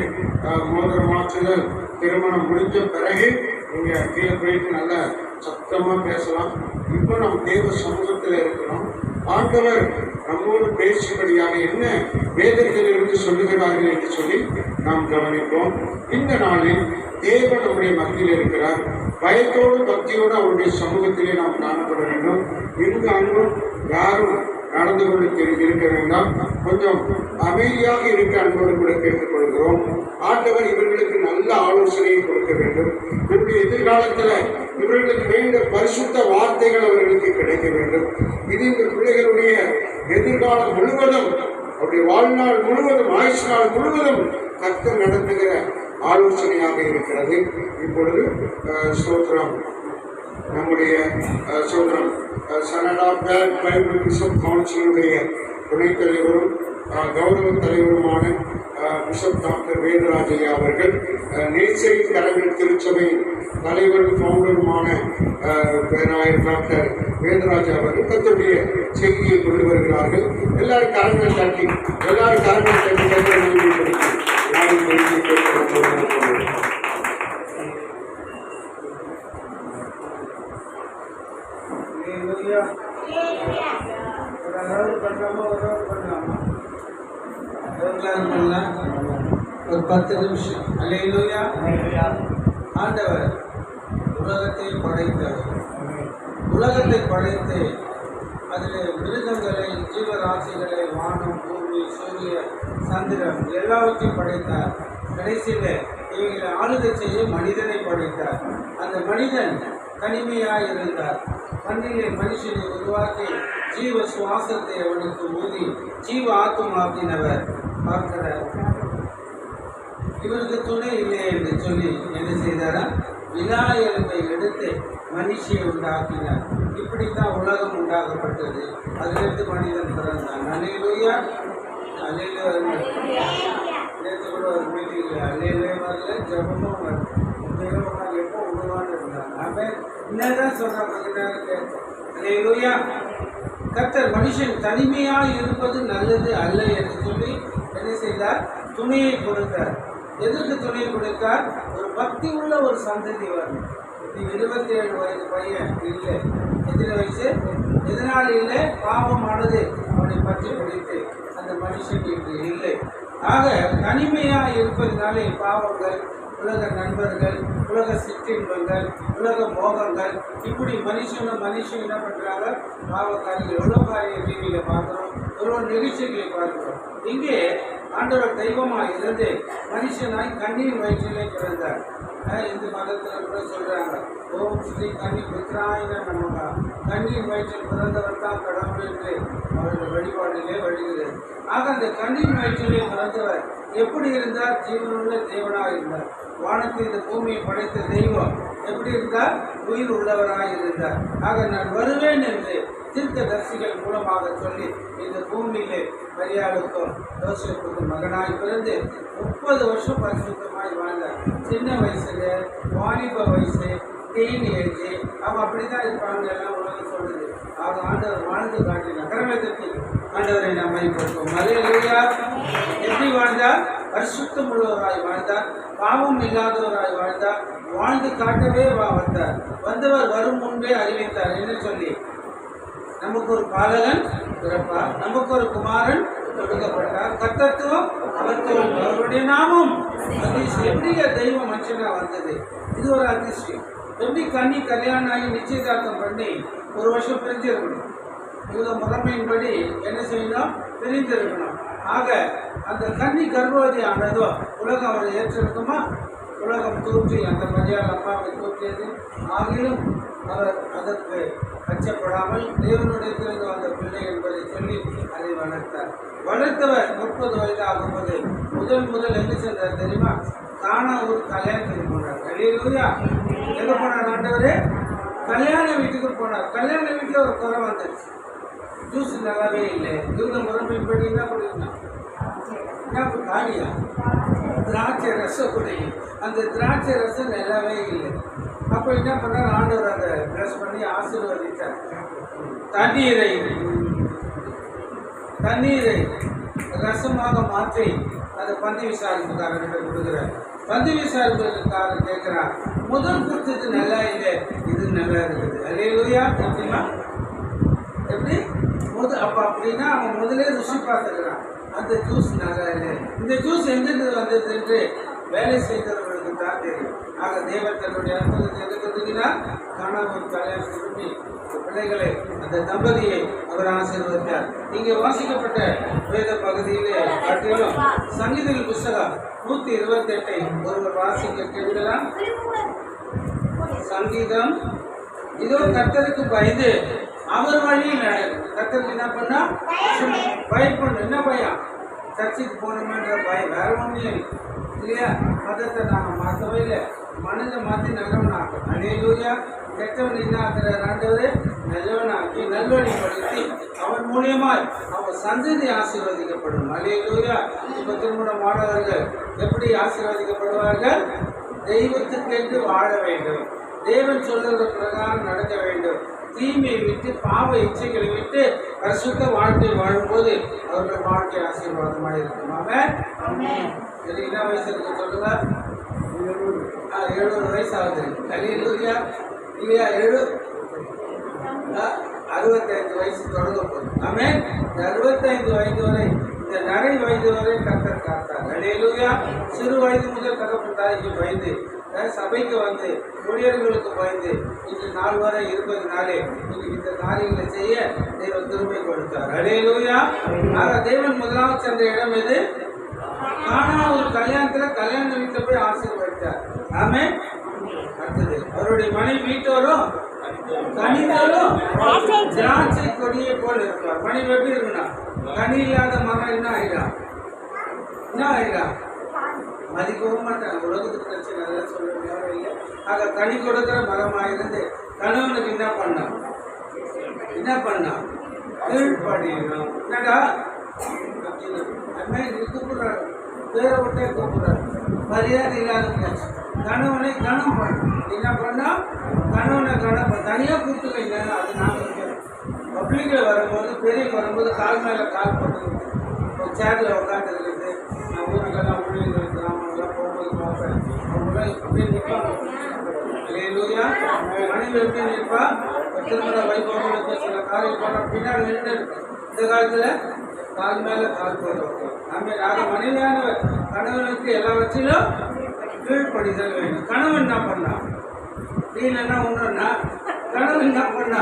Speaker 1: மோதிரம் மாற்றுதல் திருமணம் முடிஞ்ச பிறகு நீங்க கீழே போயிட்டு நல்லா சத்தமா பேசலாம். இப்போ நம்ம தேவ சமூகத்தில் இருக்கிறோம். ஆண்டவர் நம்மோடு பேசும்படியாக என்ன வேதத்திலிருந்து சொல்லுகிறார்கள் என்று சொல்லி நாம் கவனிப்போம். இந்த நாளில் தேவன் நம்முடைய மத்தியில் இருக்கிறார். பயத்தோடு பக்தியோடு அவருடைய சமூகத்திலே நாம் காணப்பட வேண்டும். எங்கு அன்பும் யாரும் நடந்து கொண்டு இருக்க வேண்டாம். கொஞ்சம் அமைதியாக இருக்க அன்போடு கூட கேட்டுக்கொள்கிறோம். ஆண்டவர் இவர்களுக்கு நல்ல ஆலோசனையை கொடுக்க வேண்டும். இவருடைய எதிர்காலத்தில் இவர்களுக்கு வேண்டிய பரிசுத்த வார்த்தைகள் அவர்களுக்கு கிடைக்க வேண்டும். இது இந்த பிள்ளைகளுடைய எதிர்காலம் முழுவதும், அவருடைய வாழ்நாள் முழுவதும், ஆயுஷ் நாள் முழுவதும் கர்த்தர் நடத்துகிற ஆலோசனையாக இருக்கிறது. இப்பொழுது ஸ்தோத்திரம், நம்முடைய ஸ்தோத்திரம் சனடா பைபிள் பிஷப் கவுன்சிலுடைய துணைத் தலைவரும் கௌரவ தலைவருமான பிஷப் டாக்டர் வேதராஜையா அவர்கள், நேசரி கரங்கள் திருச்சபை தலைவரும் ஃபவுண்டருமான பேராயர் டாக்டர் வேதராஜா அவர்கள் கர்த்தருடைய செய்தியை கொண்டு வருகிறார்கள். எல்லாரும் கரங்கள் தட்டி
Speaker 3: ஒரு 10 நிமிஷம். அல்லேலூயா. ஆண்டவர் உலகத்தை படைத்து அதில் மிருகங்களை, ஜீவராசிகளை, வானம், பூமி, சூரிய, சந்திரன் எல்லாவற்றையும் படைத்தார். கடைசியில் இவங்களை ஆளுகை செய்ய மனிதனை படைத்தார். அந்த மனிதன் தனிமையாக இருந்தார். மண்ணிலே மனுஷனை உருவாக்கி ஜீவ சுவாசத்தை அவனுக்கு ஊதி ஜீவ ஆத்துமாக்கினவர் பார்க்கிறார். இவருக்கு துணை இல்லை என்று சொல்லி என்ன செய்தாரா? விலா எலும்பை எடுத்து மனுஷியை உண்டாக்கினார். இப்படித்தான் உலகம் உண்டாக்கப்பட்டது. அதிலிருந்து மனிதன் பிறந்தான். அல்லேலூயா. அல்லேலூயா. நேற்று கூட ஒரு மீட்டிங்கில் அல்லேலூயா வரல, ஜபமும் வரல. எப்போ உருவான்னு இருந்தாங்க. அவன் என்னதான் சொல்றாங்க? அல்லேலூயா. கர்த்தர் மனுஷன் தனிமையாக இருப்பது நல்லது அல்ல என்று சொல்லி என்ன செய்தார்? துணையை கொடுத்தார். எதற்கு துணை கொடுத்தார்? ஒரு பக்தி உள்ள ஒரு சந்ததி வரும். நீ 27 வயது பையன் இல்லை. எத்தனை வயசு? எதனால் இல்லை? பாவமானது அவனை பற்றி பிடித்து அந்த மனுஷன் இன்று இல்லை. ஆக தனிமையாக இருப்பதனாலே பாவங்கள், உலக நண்பர்கள், உலக சிற்றின்பங்கள், உலக மோகங்கள், இப்படி மனுஷன் என்ன பண்ணுறாங்க? பாவக்காரிகள் எவ்வளோ காரியம் டிவியில் பார்க்குறோம், எவ்வளோ நிகழ்ச்சிகளை பார்க்குறோம். இங்கே ஆண்டவர் தெய்வமாக இருந்து மனுஷனாய் கண்ணீர் வயிற்றிலே பிறந்தார். இந்த மதத்தில் கூட சொல்கிறாங்க, ஓம் ஸ்ரீ கண்ணி புத்திராயின நமகா, கண்ணீர் வயிற்றில் பிறந்தவர் தான் கடவுள் என்று அவர்கள் வழிபாட்டிலே வருகிறது. ஆக அந்த கண்ணீர் வயிற்றிலே பிறந்தவர் எப்படி இருந்தார்? ஜீவனுள்ள தேவனாக இருந்தார். வானத்தில் இந்த பூமியை படைத்த தெய்வம் எப்படி இருந்தார்? உயிர் உள்ளவராக இருந்தார். ஆக நான் வருவேன் என்று தீர்க்கதரிசிகள் மூலமாக சொல்லி இந்த பூமியிலே மரியாளுக்கும் யோசேப்புக்கும் மகனாய் பிறந்து 30 வருஷம் பரிசுத்தமாய் வாழ்ந்தார். சின்ன வயசுல, வாலிப வயசு, டீன் ஏஜ், அவங்க அப்படிதான் இருப்பாங்க எல்லாம் உலகம் சொல்லுது. அவங்க ஆண்டவர் வாழ்ந்து காட்டினார். கரமேதத்தில் ஆண்டவரை நாம் மைப்படுத்துவோம். அல்லேலூயா. எப்படி வாழ்ந்தார்? பரிசுத்தம் உள்ளவராய் வாழ்ந்தார். பாவம் இல்லாதவராய் வாழ்ந்தார். வாழ்ந்து காட்டவே வந்தார். வந்தவர் வரும் முன்பே அறிவித்தார். என்ன சொல்லி? நமக்கு ஒரு பாலகன் பிறப்பார், நமக்கு ஒரு குமாரன் கொடுக்கப்பட்டார், கர்த்தத்துவம் அவர்த்துவம், அவருடைய நாமம் அதிசயம். எப்படி தெய்வம் மனுஷனா வந்தது? இது ஒரு அதிசயம். எப்படி கண்ணி கல்யாணம் ஆகி நிச்சயதார்த்தம் பண்ணி 1 வருஷம் பிரிஞ்சிருக்கணும். இவங்க முறைமையின்படி என்ன செய்யணும்? பிரிந்திருக்கணும். ஆக அந்த கண்ணி கர்ப்பவதி ஆனதோ உலகம் அவரை ஏற்றிருக்குமா? உலகம் தூற்றி அந்த மரியாதை அப்பாவை தூற்றியது. ஆகிலும் அவர் அதற்கு அச்சப்படாமல் தேவனுடையத்திலிருந்து வந்த பிள்ளை என்பதை சொல்லி அதை வளர்த்தார். வளர்த்தவர் 30 வயது ஆகும்போது முதல் என்ன சென்றார் தெரியுமா? கானா ஒரு கல்யாணத்துக்கு போனார். அல்லேலூயா. எங்கே போனார் ஆண்டவரே? கல்யாண வீட்டுக்கு போனார். கல்யாண வீட்டில் ஒரு குறை வந்துருச்சு. ஜூஸ் நல்லாவே இல்லை. இவங்க முறைமைப்படி என்ன பண்ணிருந்தான்? காடியா திராட்சை ரசம் குடியும். அந்த திராட்சை ரசம் நல்லாவே இல்லை. அப்போ என்ன பண்ணார்? ஆண்டவர் அதை ப்ரெஸ் பண்ணி ஆசீர்வதித்தார். தண்ணீரை ரசமாக மாற்றி அதை பந்தி விசாரிப்புக்காரர்கிட்ட கொடுக்குறார். பந்தி விசாரிப்புக்காரர் கேட்குறார், முதல் கொடுத்தது நல்லா இல்லை, இது நல்லா இருக்குது. அல்லேலூயா. எப்படிமா? எப்படி?
Speaker 6: அப்போ அப்படின்னா அவன் முதலே ருசி பார்த்துக்கிறான், அந்த ஜூஸ் நல்லா இல்லை, இந்த ஜூஸ் எங்கிருந்து வந்தது என்று வேலை செய்தவர்களுக்கு தான் தெரியும். ஆக தேவன் தன்னுடைய அற்புதத்தை எதிர்க்கிறார். காணாமல் கல்யாணம் விரும்பி பிள்ளைகளை, அந்த தம்பதியை அவர் ஆசீர்வதித்தார். இங்கே வாசிக்கப்பட்ட வேத பகுதியிலே காட்டிலும் சங்கீத புஸ்தகம் 128 ஒருவர் வாசிக்க கேட்கலாம். சங்கீதம், இதோ கர்த்தருக்கு பயந்து அவர் வழியில் நடக்கும். கர்த்தருக்கு என்ன பண்ணா? பயப்படணும். என்ன பயம்? சர்ச்சைக்கு போகணுமென்ற பயம், வேற ஒன்றும் இல்லையா? மதத்தை நாங்கள் மாற்றவே இல்லை, மனதை மாற்றி நல்லவனாக்கும். அல்லேலூயா. கெட்டவன் என்ன ஆகிறார்? ஆண்டவரே நல்லவனாக்கி நல்வழிப்படுத்தி அவன் மூலியமாய் அவன் சந்ததி ஆசீர்வதிக்கப்படும். அல்லேலூயா. இப்போ திருமணம் மாணவர்கள் எப்படி ஆசீர்வதிக்கப்படுவார்கள்? தெய்வத்துக்கென்று வாழ வேண்டும், தேவன் சொல்லுகிற பிரகாரம் நடக்க வேண்டும், தீமையை விட்டு பாவ இச்சைகளை விட்டு பரிசுத்த வாழ்க்கை வாழும்போது அவர்கள் வாழ்க்கை ஆசீர்வாதமாக இருக்கும். ஆமென். சரி, என்ன வயசு இருக்கு சொல்லுங்க? 70 வயசு ஆகுது. அல்லேலூயா. இல்லையா? 65 வயசு தொடங்க போகுது. ஆமென். இந்த 65 வயது வரை, இந்த நரை வயது வரை கர்த்தர் காத்தார். அல்லேலூயா. சிறு வயது முதல் தகப்பன் தாய்க்கு பயந்து, சபைக்கு வந்து ஊழியர்களுக்கு பயந்து இன்று நாள் வரை இருப்பதனாலே இன்னைக்கு இந்த காரியங்களை செய்ய தேவன் திருமை கொடுத்தார். அல்லேலூயா. ஆக தேவன் முதலாவது சென்ற இடம் எது? கானா ஒரு கல்யாணத்துல கல்யாண வீட்டை போய் ஆசீர்வதித்தார். ஆமென். அடுத்தது அவருடைய மனைவி வீட்டோரும் கனிதோரும் திராட்சை கொடியை போல் இருப்பார். மனைவி எப்படி இருக்கணும்? கனி இல்லாத மகன் என்ன ஆயிடா? என்ன ஆயிடா? மதிக்கவும் மாட்டாங்க. உலகத்துக்கு பிரச்சனை, அதெல்லாம் சொல்ல தேவையில்லை. ஆக கனி கொடுக்கிற மரமாயிருந்து கணவனுக்கு என்ன பண்ணான்? கீழ்ப்படியணும். என்னடா கூப்பிடுறாரு, பேரை விட்டே கூப்பிடுறாரு, மரியாதை இல்லாத பேச்சு. கணவனை கணம் பண்ணணும். என்ன பண்ணா? கணவனை கணம் தனியாக கூப்பிட்டுக்கீங்க. அது நாங்கள் பப்ளிக்கில் வரும்போது, பெரிய வரும்போது கால் மேலே கால் போட்டு ஒரு சேரில் உட்காந்துருக்குது. நான் ஊருக்கெல்லாம் ஊழியர்கள் கிராமங்கள்லாம் போகும்போது பார்ப்பேன். அவங்களாம் அப்படியே நிற்பாங்க. அல்லேலூயா. மனைவி எப்படி நிற்பா? திருமண வைபவங்களுக்கு சில காரியம் பண்ண பின்னால் நின்று இந்த காலத்தில் கால் மேலே கால் போடுவாங்க. நம்ம மனைவியானவர் கணவனுக்கு எல்லாவற்றிலும் கீழ்ப்படிதல் வேண்டும். கணவன் என்ன பண்ணா? நீனா ஒன்றுன்னா கணவன் என்ன பண்ணா?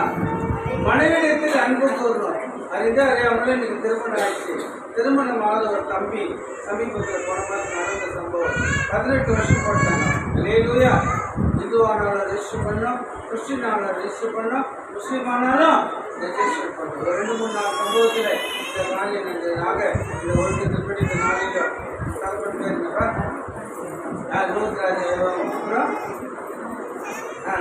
Speaker 6: மனைவிடத்தில் அன்பு கூறணும். அதுதான் அறியாமலே இன்னைக்கு திருமணம் ஆயிடுச்சு. திருமணமாகாத ஒரு தம்பி சமீபத்தில் போன மாதிரி நடந்த சம்பவம். 18 வருஷம் போட்டாங்க. அல்லேலூயா. இந்துவானாலும் ரெஜிஸ்டர் பண்ணோம், கிறிஸ்டினாலும் ரெஜிஸ்டர் பண்ணோம், முஸ்லீம் ஆனாலும் ரெஜிஸ்டர் பண்ணோம். ஒரு 2-3 சம்பவத்தில் இந்த நாளில் நடந்ததாக இந்த ஒழுக்கத்தை பிடித்த நாளிலும் தரப்பட்டு போயிருந்தப்ப நூற்றாண்டு அப்புறம்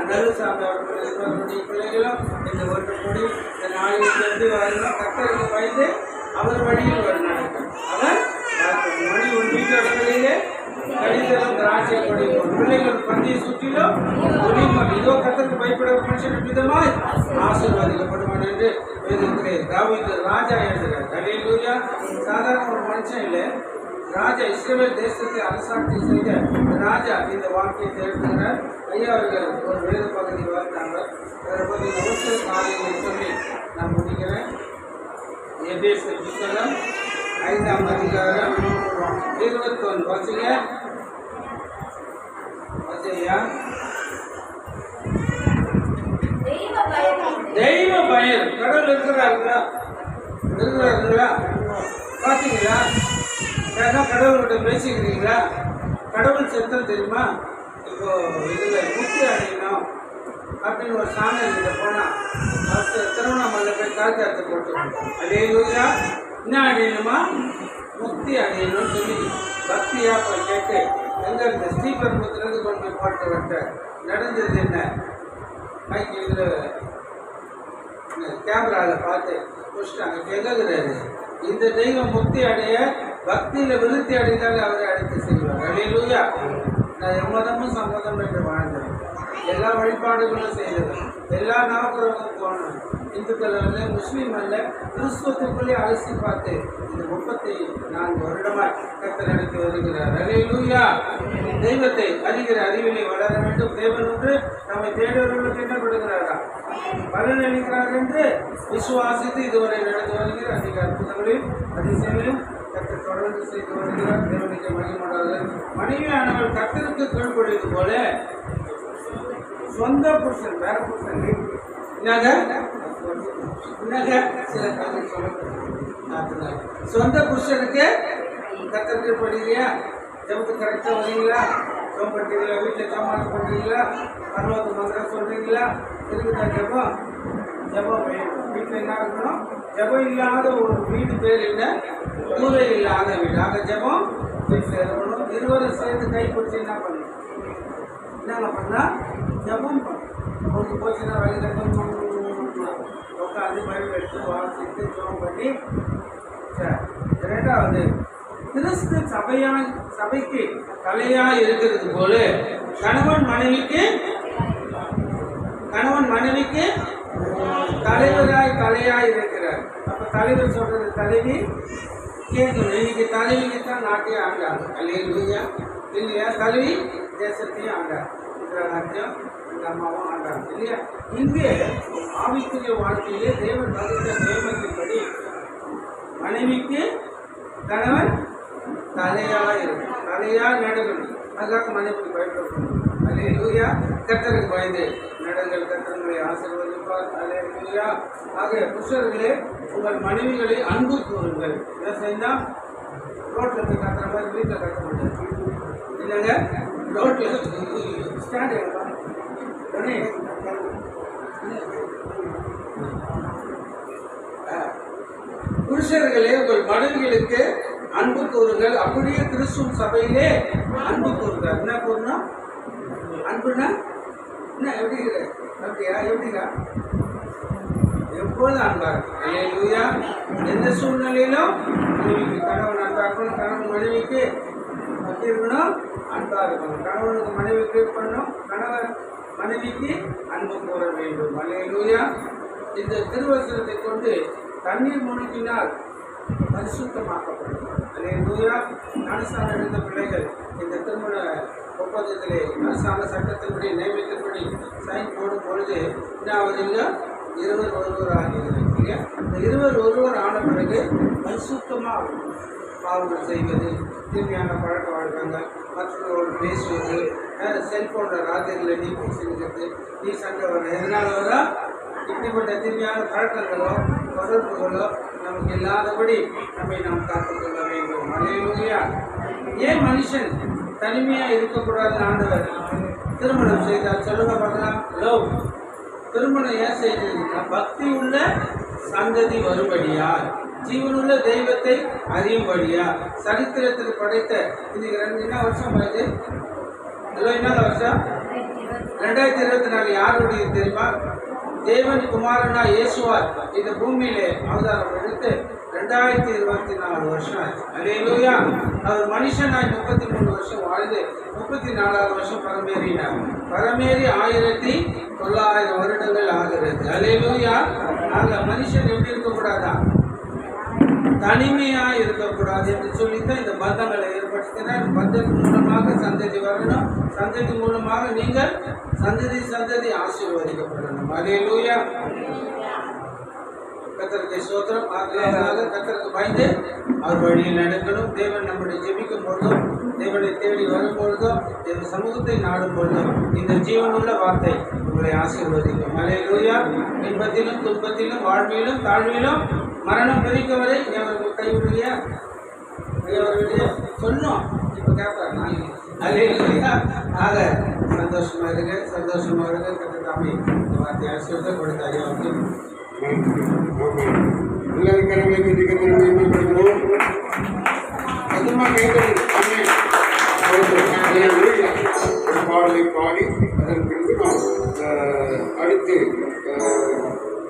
Speaker 6: நலுசாமி அவர்களுடைய பிள்ளைகளும் இந்த ஒன்று கூடி இந்த நாளில் இருந்து வரணும். கர்த்தருக்கு பயந்து அவர் வழியில் ஒரு நடக்கும். அவர் மணி ஒரு வீட்டு கடிதம் திராட்சை கொடி பிள்ளைகள் பந்தியை சுற்றிலும் ஒளிமன் இதோ கர்த்தருக்கு பயப்பட மனுஷன் விதமாய் ஆசீர்வதிக்கப்படுவான் என்று வேதத்திலே தாவீது ராஜா எழுதுகிறார். அல்லேலூயா. சாதாரண ஒரு மனுஷன் இல்லை, ராஜா. இஸ்ரவேல் தேசத்தை அரசாட்சி செய்த ராஜா இந்த வாக்கியத்தை எழுதுகிறார். ஐயா அவர்கள் ஒரு வேத பகுதி வாழ்ந்தாங்க. அவரை பற்றி அவசர காரியங்களை சொல்லி நான் முடிக்கிறேன். எபேசியர் புத்தகம் 5ஆம் அதிகாரம் 21 வாசிங்க. வாசியா. தெய்வ பயம். கடவுள் இருக்கிறார்களா? பார்த்தீங்களா? கடவுள்கிட்ட பேசிக்கிறீங்களா? கடவுள் செத்தம் தெரியுமா? இப்போ இதில் முக்தி அடையணும் அப்படின்னு ஒரு சாமியார்கிட்ட போனால் அவர் திருவண்ணாமலையில் போய் காய்ச்சாரத்தை போட்டு அல்லேலூயா என்ன அடையணுமா? முக்தி அடையணும்னு சொல்லி பக்தியாக போய் கேட்டு எங்கே இந்த ஸ்ரீபெரும்புத்திலிருந்து கொண்டு போய் பாட்டு வட்ட நடந்தது என்ன? மைக்கு இதில் கேமராவில் பார்த்து முடிச்சிட்டாங்க. கேட்குறாரு, இந்த தெய்வம் முக்தி அடைய பக்தியில் விருத்தி அடைந்தாலே அவரை அழைத்து செய்வார். அல்லேலூயா. நான் எம்மதமும் சம்மதம் என்று வாழ்ந்தேன். எல்லா வழிபாடுகளும் செய்தது, எல்லா நவக்கிரகமும் போனேன். இந்துக்கள் அல்ல, முஸ்லீம் அல்ல, கிறிஸ்துவத்துக்குள்ளே அலசி பார்த்து இந்த 34 வருடமாய் கர்த்தர் நடத்தி வருகிறார். அல்லேலூயா. தெய்வத்தை அறிகிற அறிவிலை வளர வேண்டும். தேவன் ஒன்று நம்மை தேடுவர்களுக்கு என்ன கொடுக்கிறாரா? பலனளிக்கிறார் என்று விசுவாசித்து இதுவரை நடந்து வருகிற அதிக அற்புதங்களையும் அதிசயங்களையும் கர்த்தர் தொடர்ந்து செய்து வருகிறார். தேவனுக்கு மகிமையுண்டாக. மனைவியானவள் கர்த்தருக்கு கீழ்ப்படிவது போல சொந்த புருஷன் வேற புருஷன் சில கருத்து சொல்ல சொந்த புருஷனுக்கு கர்த்தருக்கு கீழ்ப்படுகிறியா? ஜபத்துக்கு கரெக்டாக வரீங்களா? ஜபம் பண்ணுறீங்களா? வீட்டில் சாமான் பண்ணுறீங்களா? பரவாயில்ல மந்திரம் சொல்கிறீங்களா? இருக்குதா ஜபம்? ஜபம் வேணும். வீட்டில் என்ன இருக்கணும்? ஜபம் இல்லாத ஒரு வீடு பேர் இல்லை, ஊரே இல்லாத வீடு. ஆக ஜபம் வீட்டில் இருக்கணும். இருவரும் சேர்ந்து கை பிடிச்சி என்ன பண்ணணும்? என்னங்க பண்ணால் ஜபம் பண்ணணும். ஒரு போச்சுன்னா வழிகட்டும் உட்காந்து பயிர் எடுத்து வாசித்து ஜபம் பண்ணி. சரி, ரெண்டாவது கிறிஸ்து சபைக்கு தலையாய் இருக்கிறது போல கணவன் மனைவிக்கு தலையாய் இருக்கிறார். அப்ப தலைவர் சொல்றது தலைவி கேட்கணும். இன்னைக்கு தலைவிக்கு தான் நாட்டையே ஆண்டாங்க. அல்லேலூயா. இல்லையா? தலைவி தேசத்தையும் ஆண்டார். ராஜ்யம் இந்த அம்மாவும் ஆண்டாங்க இல்லையா? இங்கே ஆவிக்குரிய வாழ்க்கையிலே தேவன் வகுத்த நியமத்தின்படி மனைவிக்கு கணவன் தலையாக இருக்கும், தலையாக நடக்கணும். அதுக்காக மனைவிக்கு பயன்படுத்தணும். அல்லேலூயா. கர்த்தருக்கு பயந்து நடங்கள், கர்த்தர்களை ஆசீர்வதிப்பார். அல்லேலூயா. ஆக புருஷர்களே, உங்கள் மனைவிகளை அன்பு கூறுங்கள். என்ன செய்தால் ரோட்டில் போய் கத்துற மாதிரி வீட்டில் கத்த மாட்டேன் இல்லைங்க. ரோட்டில் ஸ்டாண்ட் உடனே புருஷர்களே, உங்கள் மனைவிகளுக்கு அன்பு கூறுங்கள். அப்படியே கிறிஸ்துவின் சபையிலே அன்பு கூறுங்கள். என்ன கூறணும்? அன்புனா என்ன? அப்படியா? எப்படிங்க? எப்பொழுது அன்பா இருக்கு. அல்லேலூயா. எந்த சூழ்நிலையிலும் மனைவிக்கு கணவன் அன்பா இருக்கணும். கணவன் மனைவிக்கு எப்படி இருக்கணும்? அன்பா இருக்கணும். கணவனுக்கு மனைவிக்கு பண்ணணும். கணவன் மனைவிக்கு அன்பு கூற வேண்டும். அல்லேலூயா. இந்த திருவசனத்தை கொண்டு தண்ணீர் முழுக்கினால் பரிசுத்தமாக்கப்படும். அல்லேலூயா. ஞானஸ்நானம் எடுத்த பிள்ளைகள் இந்த திருமண ஒப்பந்தத்திலே அரசாங்க சட்டத்தின்படி நியமித்தபடி சைன் போடும் பொழுது என்ன ஆகுதுங்க? இருவர் ஒருவர் ஆகிறது இல்லையா? இந்த இருவர் ஒருவர் ஆன பிறகு பரிசுத்தமாக பாவங்கள் செய்வது, தீமையான பழக்க வழக்கங்கள், மற்றவர்கள் பேசுவது, செல்போனில் ராத்திரியில் நீ பேசுகிறது, நீ சண்டை வர எதனால் வரா? இப்படிப்பட்ட தீமையான பழக்கங்களோ தொடர்புகளோ நமக்கு இல்லாதபடி நம்மை நாம் காத்துக்கொள்ள வேண்டும். அல்லேலூயா. ஏன் மனுஷன் தனிமையாக இருக்கக்கூடாதுன்னு ஆண்டவர் திருமணம் செய்தார்? சொல்லுங்க பார்க்கலாம். லவ். திருமணம் ஏன் செய்ததுன்னா பக்தி உள்ள சந்ததி வரும்படியா, ஜீவனுள்ள தெய்வத்தை அறியும்படியா, சரித்திரத்தில் படைத்த இன்னைக்கு என்ன வருஷம் ஆகுது? என்ன வருஷம்? 2024. யாருடைய தெரியுமா? தேவன் குமாரனா இயேசுவார் இந்த பூமியிலே அவதாரம் எடுத்து 2024 வருஷம் ஆச்சு. அல்லேலூயா. அவர் மனுஷனாய் 33 வருஷம் வாழ்ந்து 34வது வருஷம் பரமேறினார். பரமேறி 1900 வருடங்கள் ஆகிறது. அல்லேலூயா. ஆக மனுஷன் எப்படி இருக்கக்கூடாதா? தனிமையா இருக்கக்கூடாது என்று சொல்லித்தான் இந்த பந்தங்களை ஏற்படுத்தினார். பந்தத்தின் மூலமாக சந்ததி வரணும். சந்ததி மூலமாக நீங்கள் சந்ததி ஆசீர்வதிக்கப்படணும். அல்லேலூயா. கர்த்தருக்கு ஸ்தோத்திரம். கர்த்தருக்கு பயந்து அவர் வழியில் நடக்கணும். தேவன் நம்முடைய ஜெபிக்கும் பொழுதும், தேவனை தேடி வரும் பொழுதும், இந்த சமூகத்தை நாடும் பொழுதும் இந்த ஜீவனுள்ள வார்த்தை உங்களை ஆசீர்வதிக்கும். அல்லேலூயா. இன்பத்திலும் துன்பத்திலும் வாழ்விலும் தாழ்விலும் மரணம் பிரிக்கவரை அவர்கள் கைவிடுறியா? சொன்னோம். இப்போ கேட்பார் நாளைக்கு. அல்லேலூயா. ஆக சந்தோஷமா இருங்க, சந்தோஷமா இருங்க. கர்த்தர் தாமே இந்த வார்த்தை ஆசீர்வாதம் கொடுத்த ஐயாவுக்கு
Speaker 1: எல்லாரும் கரங்களை கட்டிக்கொண்டு மேம்படுத்துவோம். அதிகமாக ஒரு பாடலை பாடி அதன் பின்பு நாம் அடுத்து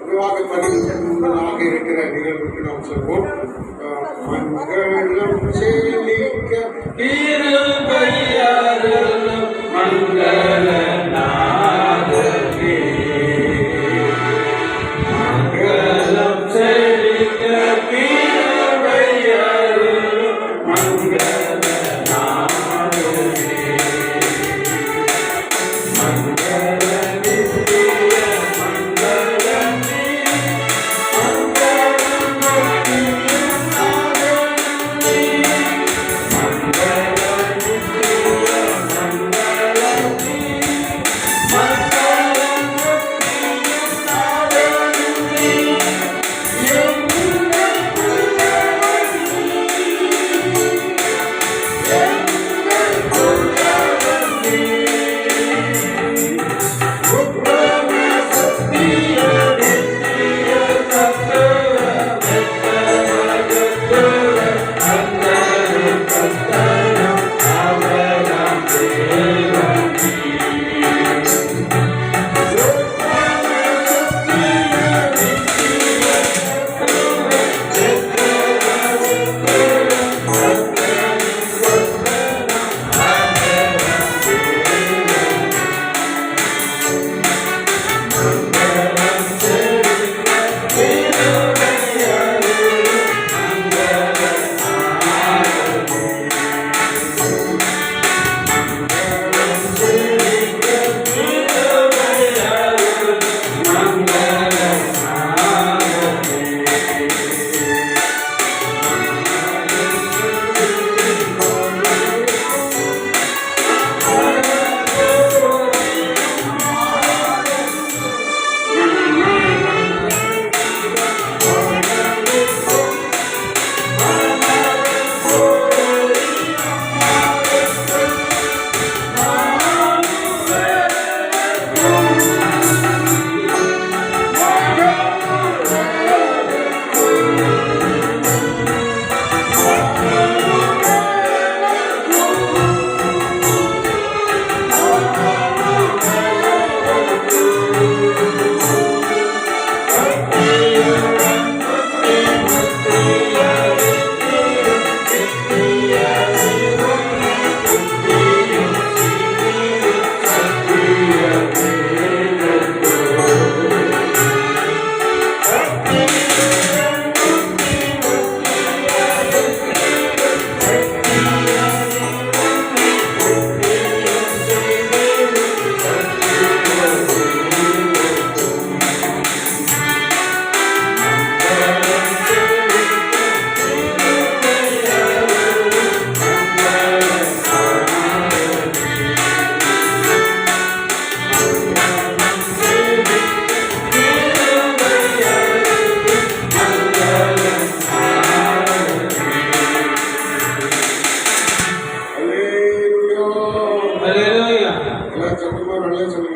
Speaker 1: விவாக பதிவு முன்னதாக இருக்கிற நிகழ்வுக்கு நாம் சொல்வோம். மங்களம் செழிக்க மங்கள நாதமே மங்களம் செழிக்க மங்கள நாதமே மங்கள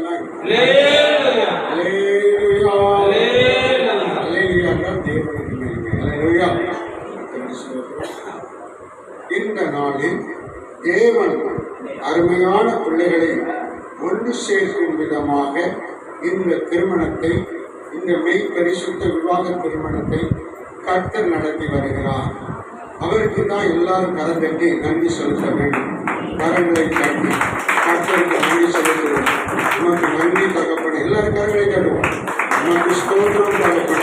Speaker 1: சொல்லுங்களா?
Speaker 6: அல்லேலூயா.
Speaker 1: அல்லேலூயா.
Speaker 6: அல்லேலூயா.
Speaker 1: அல்லேலூயா தான் தேவனுக்கு மகிமை. அல்லேலூயா. கர்த்தருக்கு ஸ்தோத்திரம். இந்த நாளில் தேவன் அருமையான பிள்ளைகளை ஒன்று சேர்க்கும் விதமாக இந்த திருமணத்தை, இந்த மெய் பரிசுத்த விவாக திருமணத்தை கர்த்தர் நடத்தி வருகிறார். அவருக்கு தான் எல்லாரும் கரம் தட்டி நன்றி செலுத்த வேண்டும். கரங்களை தட்டி கர்த்தருக்கு நன்றி செலுத்துவோம். நமக்கு நன்றி தகப்பன. எல்லாரும் கரங்களை தட்டுவோம். நமக்கு ஸ்தோத்திரம் தகப்பன.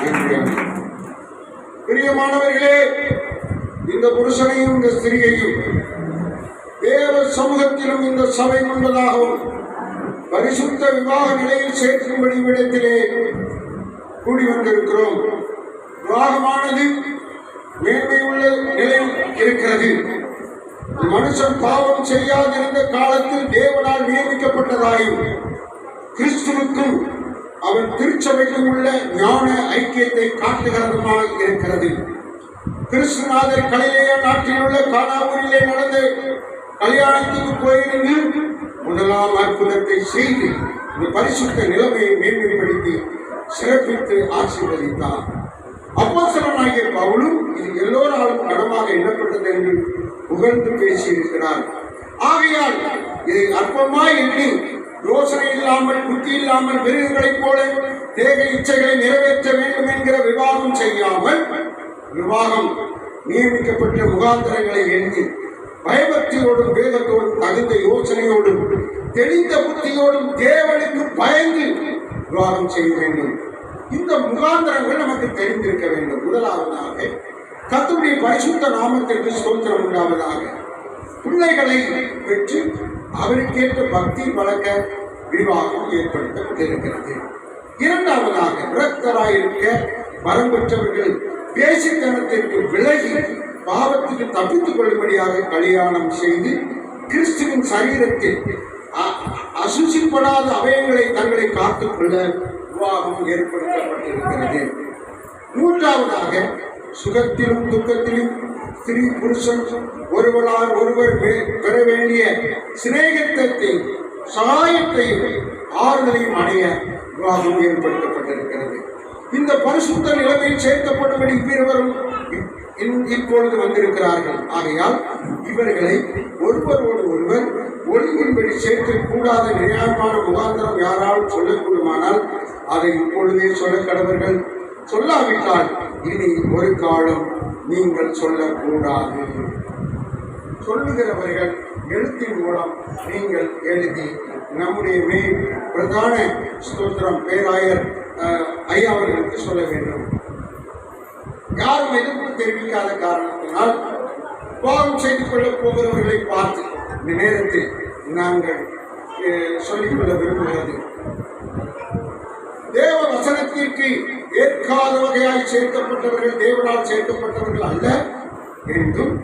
Speaker 1: நன்றி. பிரியமானவர்களே, இந்த புருஷனையும் இந்த ஸ்திரியையும் தேவ சமூகத்திலும் இந்த சபை முன்பதாகவும் பரிசுத்த விவாக நிலையில் சேர்க்கும்படி விடத்திலே கூடி வந்திருக்கிறோம். விவாகமானது மேன்மை உள்ள நிலையில் இருக்கிறது. மனுஷன் பாவம் செய்யாதிருந்த காலத்தில் தேவனால் நியமிக்கப்பட்டதாயும் கிறிஸ்துவுக்கும் அவன் திருச்சபைக்கும் உள்ள ஞான ஐக்கியத்தை காட்டுகிறதுமாக இருக்கிறது. கிறிஸ்துநாதர் கலிலேயா நாட்டில் உள்ள கானாவூரிலே நடந்த கல்யாணத்துக்கு போயிருந்து முதலாம் அற்புதத்தை செய்து இந்த பரிசுத்த நிலைமையை மேன்மைப்படுத்தி சிறப்பித்து ஆசீர்வதித்தார். அப்போஸ்தலனாகிய பவுலும் இது எல்லோராலும் கடமாக எண்ணப்பட்டது என்று புகழ்ந்து பேசியிருக்கிறார். ஆகையால் இதை அற்பமாய் எண்ணி யோசனை இல்லாமல், புத்தி இல்லாமல், மிருகங்களைப் போல தேக இச்சைகளை நிறைவேற்ற வேண்டும் என்கிற விவாகம் செய்யாமல், விவாகம் நியமிக்கப்பட்ட முகாந்திரங்களை எண்ணி பயபக்தியோடும் வேதத்தோடும் தகுந்த யோசனையோடும் தெளிந்த புத்தியோடும் தேவனுக்கு பயந்து விவாகம் செய்ய வேண்டும். இந்த முகாந்திரங்கள் நமக்கு தெரிந்திருக்க வேண்டும். முதலாவதாக கர்த்தருடைய பரிசுத்த நாமத்திற்கு ஸ்தோத்திரம் உண்டாவதாக. பிள்ளைகளை பெற்று அவருக்கேற்ற பக்தி வழக்க விவாகம் ஏற்படுத்தப்பட்டிருக்கிறது. இரண்டாவதாக விரக்தராயிருக்க வரம் பெற்றவர்கள் பேசித்தனத்திற்கு விலகி பாவத்துக்கு தப்பித்துக் கொள்ளும்படியாக கல்யாணம் செய்து கிறிஸ்துவின் சரீரத்தில் அசுசிப்படாத அவயங்களை தங்களை காத்துக் கொள்ள விவாகம் ஏற்படுத்தப்பட்டிருக்கிறது. மூன்றாவதாக சுகத்திலும் துக்கத்திலும் ஸ்திரீ புருஷன் ஒருவரால் ஒருவர் பெற வேண்டிய சிநேகத்தையும் சகாயத்தையும் ஆறுதலையும் அடைய விவாகம் ஏற்படுத்தப்பட்டிருக்கிறது. இந்த பரிசுத்த நிலைமையில் சேர்க்கப்படும்படி இருவரும் இப்பொழுது வந்திருக்கிறார்கள். ஆகையால் இவர்களை ஒருவரோடு ஒருவர் ஒழுங்கின்படி சேர்க்கக்கூடாத நியாயமான முகாந்திரம் யாராலும் சொல்லக்கூடுமானால் அதை இப்பொழுதே சொல்ல கடவர்கள். சொல்லாவிட்டால் இனி ஒரு காலம் நீங்கள் சொல்லக்கூடாது. சொல்லுகிறவர்கள் எழுத்தின் மூலம் நீங்கள் எழுதி நம்முடைய பிரதான ஸ்தோத்திரம் பேராயர் ஐயா அவர்களுக்கு சொல்ல வேண்டும். யாரும் எதிர்ப்பு தெரிவிக்காத காரணத்தினால் விவாகம் செய்து கொள்ளப் போகிறவர்களை பார்த்து இந்த நேரத்தில் நாங்கள் சொல்லிக்கொள்ள விரும்புகிறது, தேவ வசனத்திற்கு ஏற்காத வகையாய் சேர்க்கப்பட்டவர்கள் தேவனால் சேர்க்கப்பட்டவர்கள் அல்ல என்றும்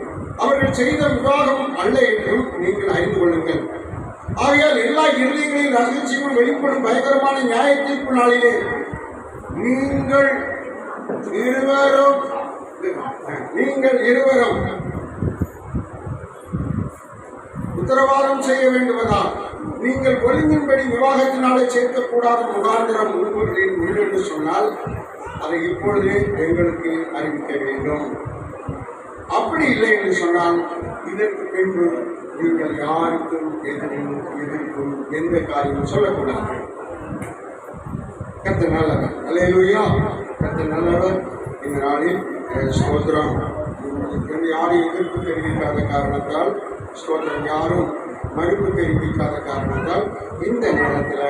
Speaker 1: அவர்கள் செய்த விவாகம் அல்ல என்றும் நீங்கள் அறிந்து கொள்ளுங்கள். ஆகையால் எல்லா இருதயங்களின் ரகசியமும் வெளிப்படும் பயங்கரமான நியாய தீர்ப்பு நாளிலே நீங்கள் இருவரும் உத்தரவாதம் செய்ய வேண்டுவதால் நீங்கள் ஒழுங்கின்படி விவாகத்தினாலே சேர்க்கக்கூடாத முகாந்திரம் உங்களில் உண்டு என்று சொன்னால் அதை இப்பொழுதே எங்களுக்கு அறிவிக்க வேண்டும். அப்படி இல்லை என்று சொன்னால் இதற்கு பின்பு நீங்கள் யாருக்கும் எதிர்க்கும் எந்த காரியமும் சொல்லக்கூடாது. கர்த்தர் நல்லவர். அல்லேலூயா. கர்த்தர் நல்லவர். இந்த நாளில் ஸ்தோத்திரம். யாரும் எதிர்ப்பு தெரிவிக்காத காரணத்தால் ஸ்தோத்திரம், யாரும் மறுப்பு தெரிவிக்காத காரணத்தால் இந்த நேரத்தில்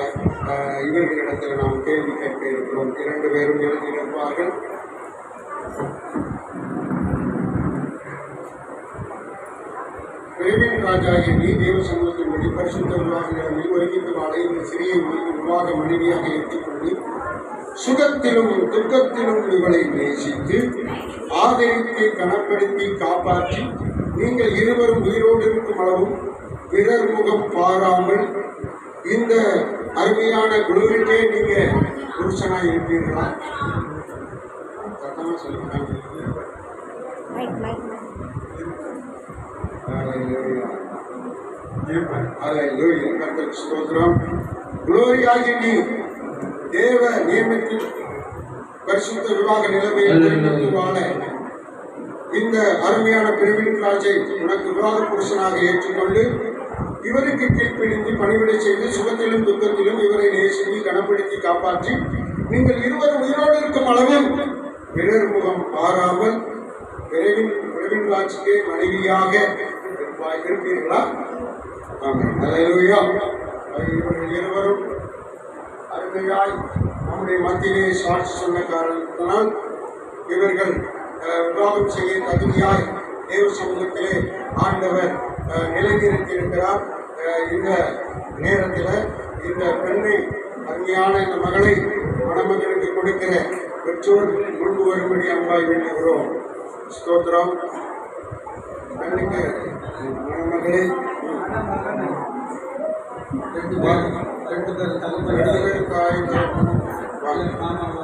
Speaker 1: இவர்களிடத்தில் நாம் கேள்வி கேட்க இருக்கிறோம். 2 பேரும் எழுதி நிற்பார்கள். பிரேமின் ராஜாகிய நீ தேவ சமூகத்தின்படி பரிசுத்த விவாகங்களை ஒருங்கிட்டு வாழ இந்த சிறிய விவாக மனைவியாக ஏற்றுக்கொண்டு சுகத்திலும் துக்கத்திலும் இவளை நேசித்து ஆதரித்து கனப்படுத்தி காப்பாற்றி நீங்கள் இருவரும் உயிரோடு இருக்கும் அளவும் பிறர் முகம் பாராமல் இந்த அருமையான குழுவிற்கே நீங்க புருஷனாக இருப்பீர்களா? சத்தமா சொல்லிட்டாங்க. கர்த்தருக்கு ஸ்தோத்திரம். குளோரியாகி நீ தேவ நியமத்தில் பரிசுத்த விவாக நிலைமையில் வாழ இந்த அருமையான பிரவீன் ராஜை உனக்கு விவாக புருஷனாக ஏற்றுக்கொண்டு இவருக்கு கீழ்ப்பிடித்து பணிவிடை செய்து சுகத்திலும் துக்கத்திலும் இவரை நேசித்து கனப்படுத்தி காப்பாற்றி நீங்கள் இருவரும் உயிரோடு இருக்கும் அளவில் பிறர் முகம் ஆறாமல் பிரவீன் ராஜுக்கு மனைவியாக இருப்பீர்களா? ஆமென். அல்லேலூயா. இவர்கள் இருவரும் அருமையாய் நம்முடைய மத்தியிலே சாட்சி சொன்ன காரணத்தினால் இவர்கள் விவாகம் செய்ய தகுதியாய் தேவ சமூகத்திலே ஆண்டவர் நிலைநிறுத்தியிருக்கிறார். இந்த நேரத்தில் இந்த பெண்ணை அருமையான இந்த மகளை மணமகனுக்கு கொடுக்கிற பெற்றோர் முன்பு வரும்படி அன்பாய் வேண்டுகிறோம். ஸ்தோத்திரம். பெண்ணுக்கு மணமகளே
Speaker 3: ரெண்டு பேர் தகுந்த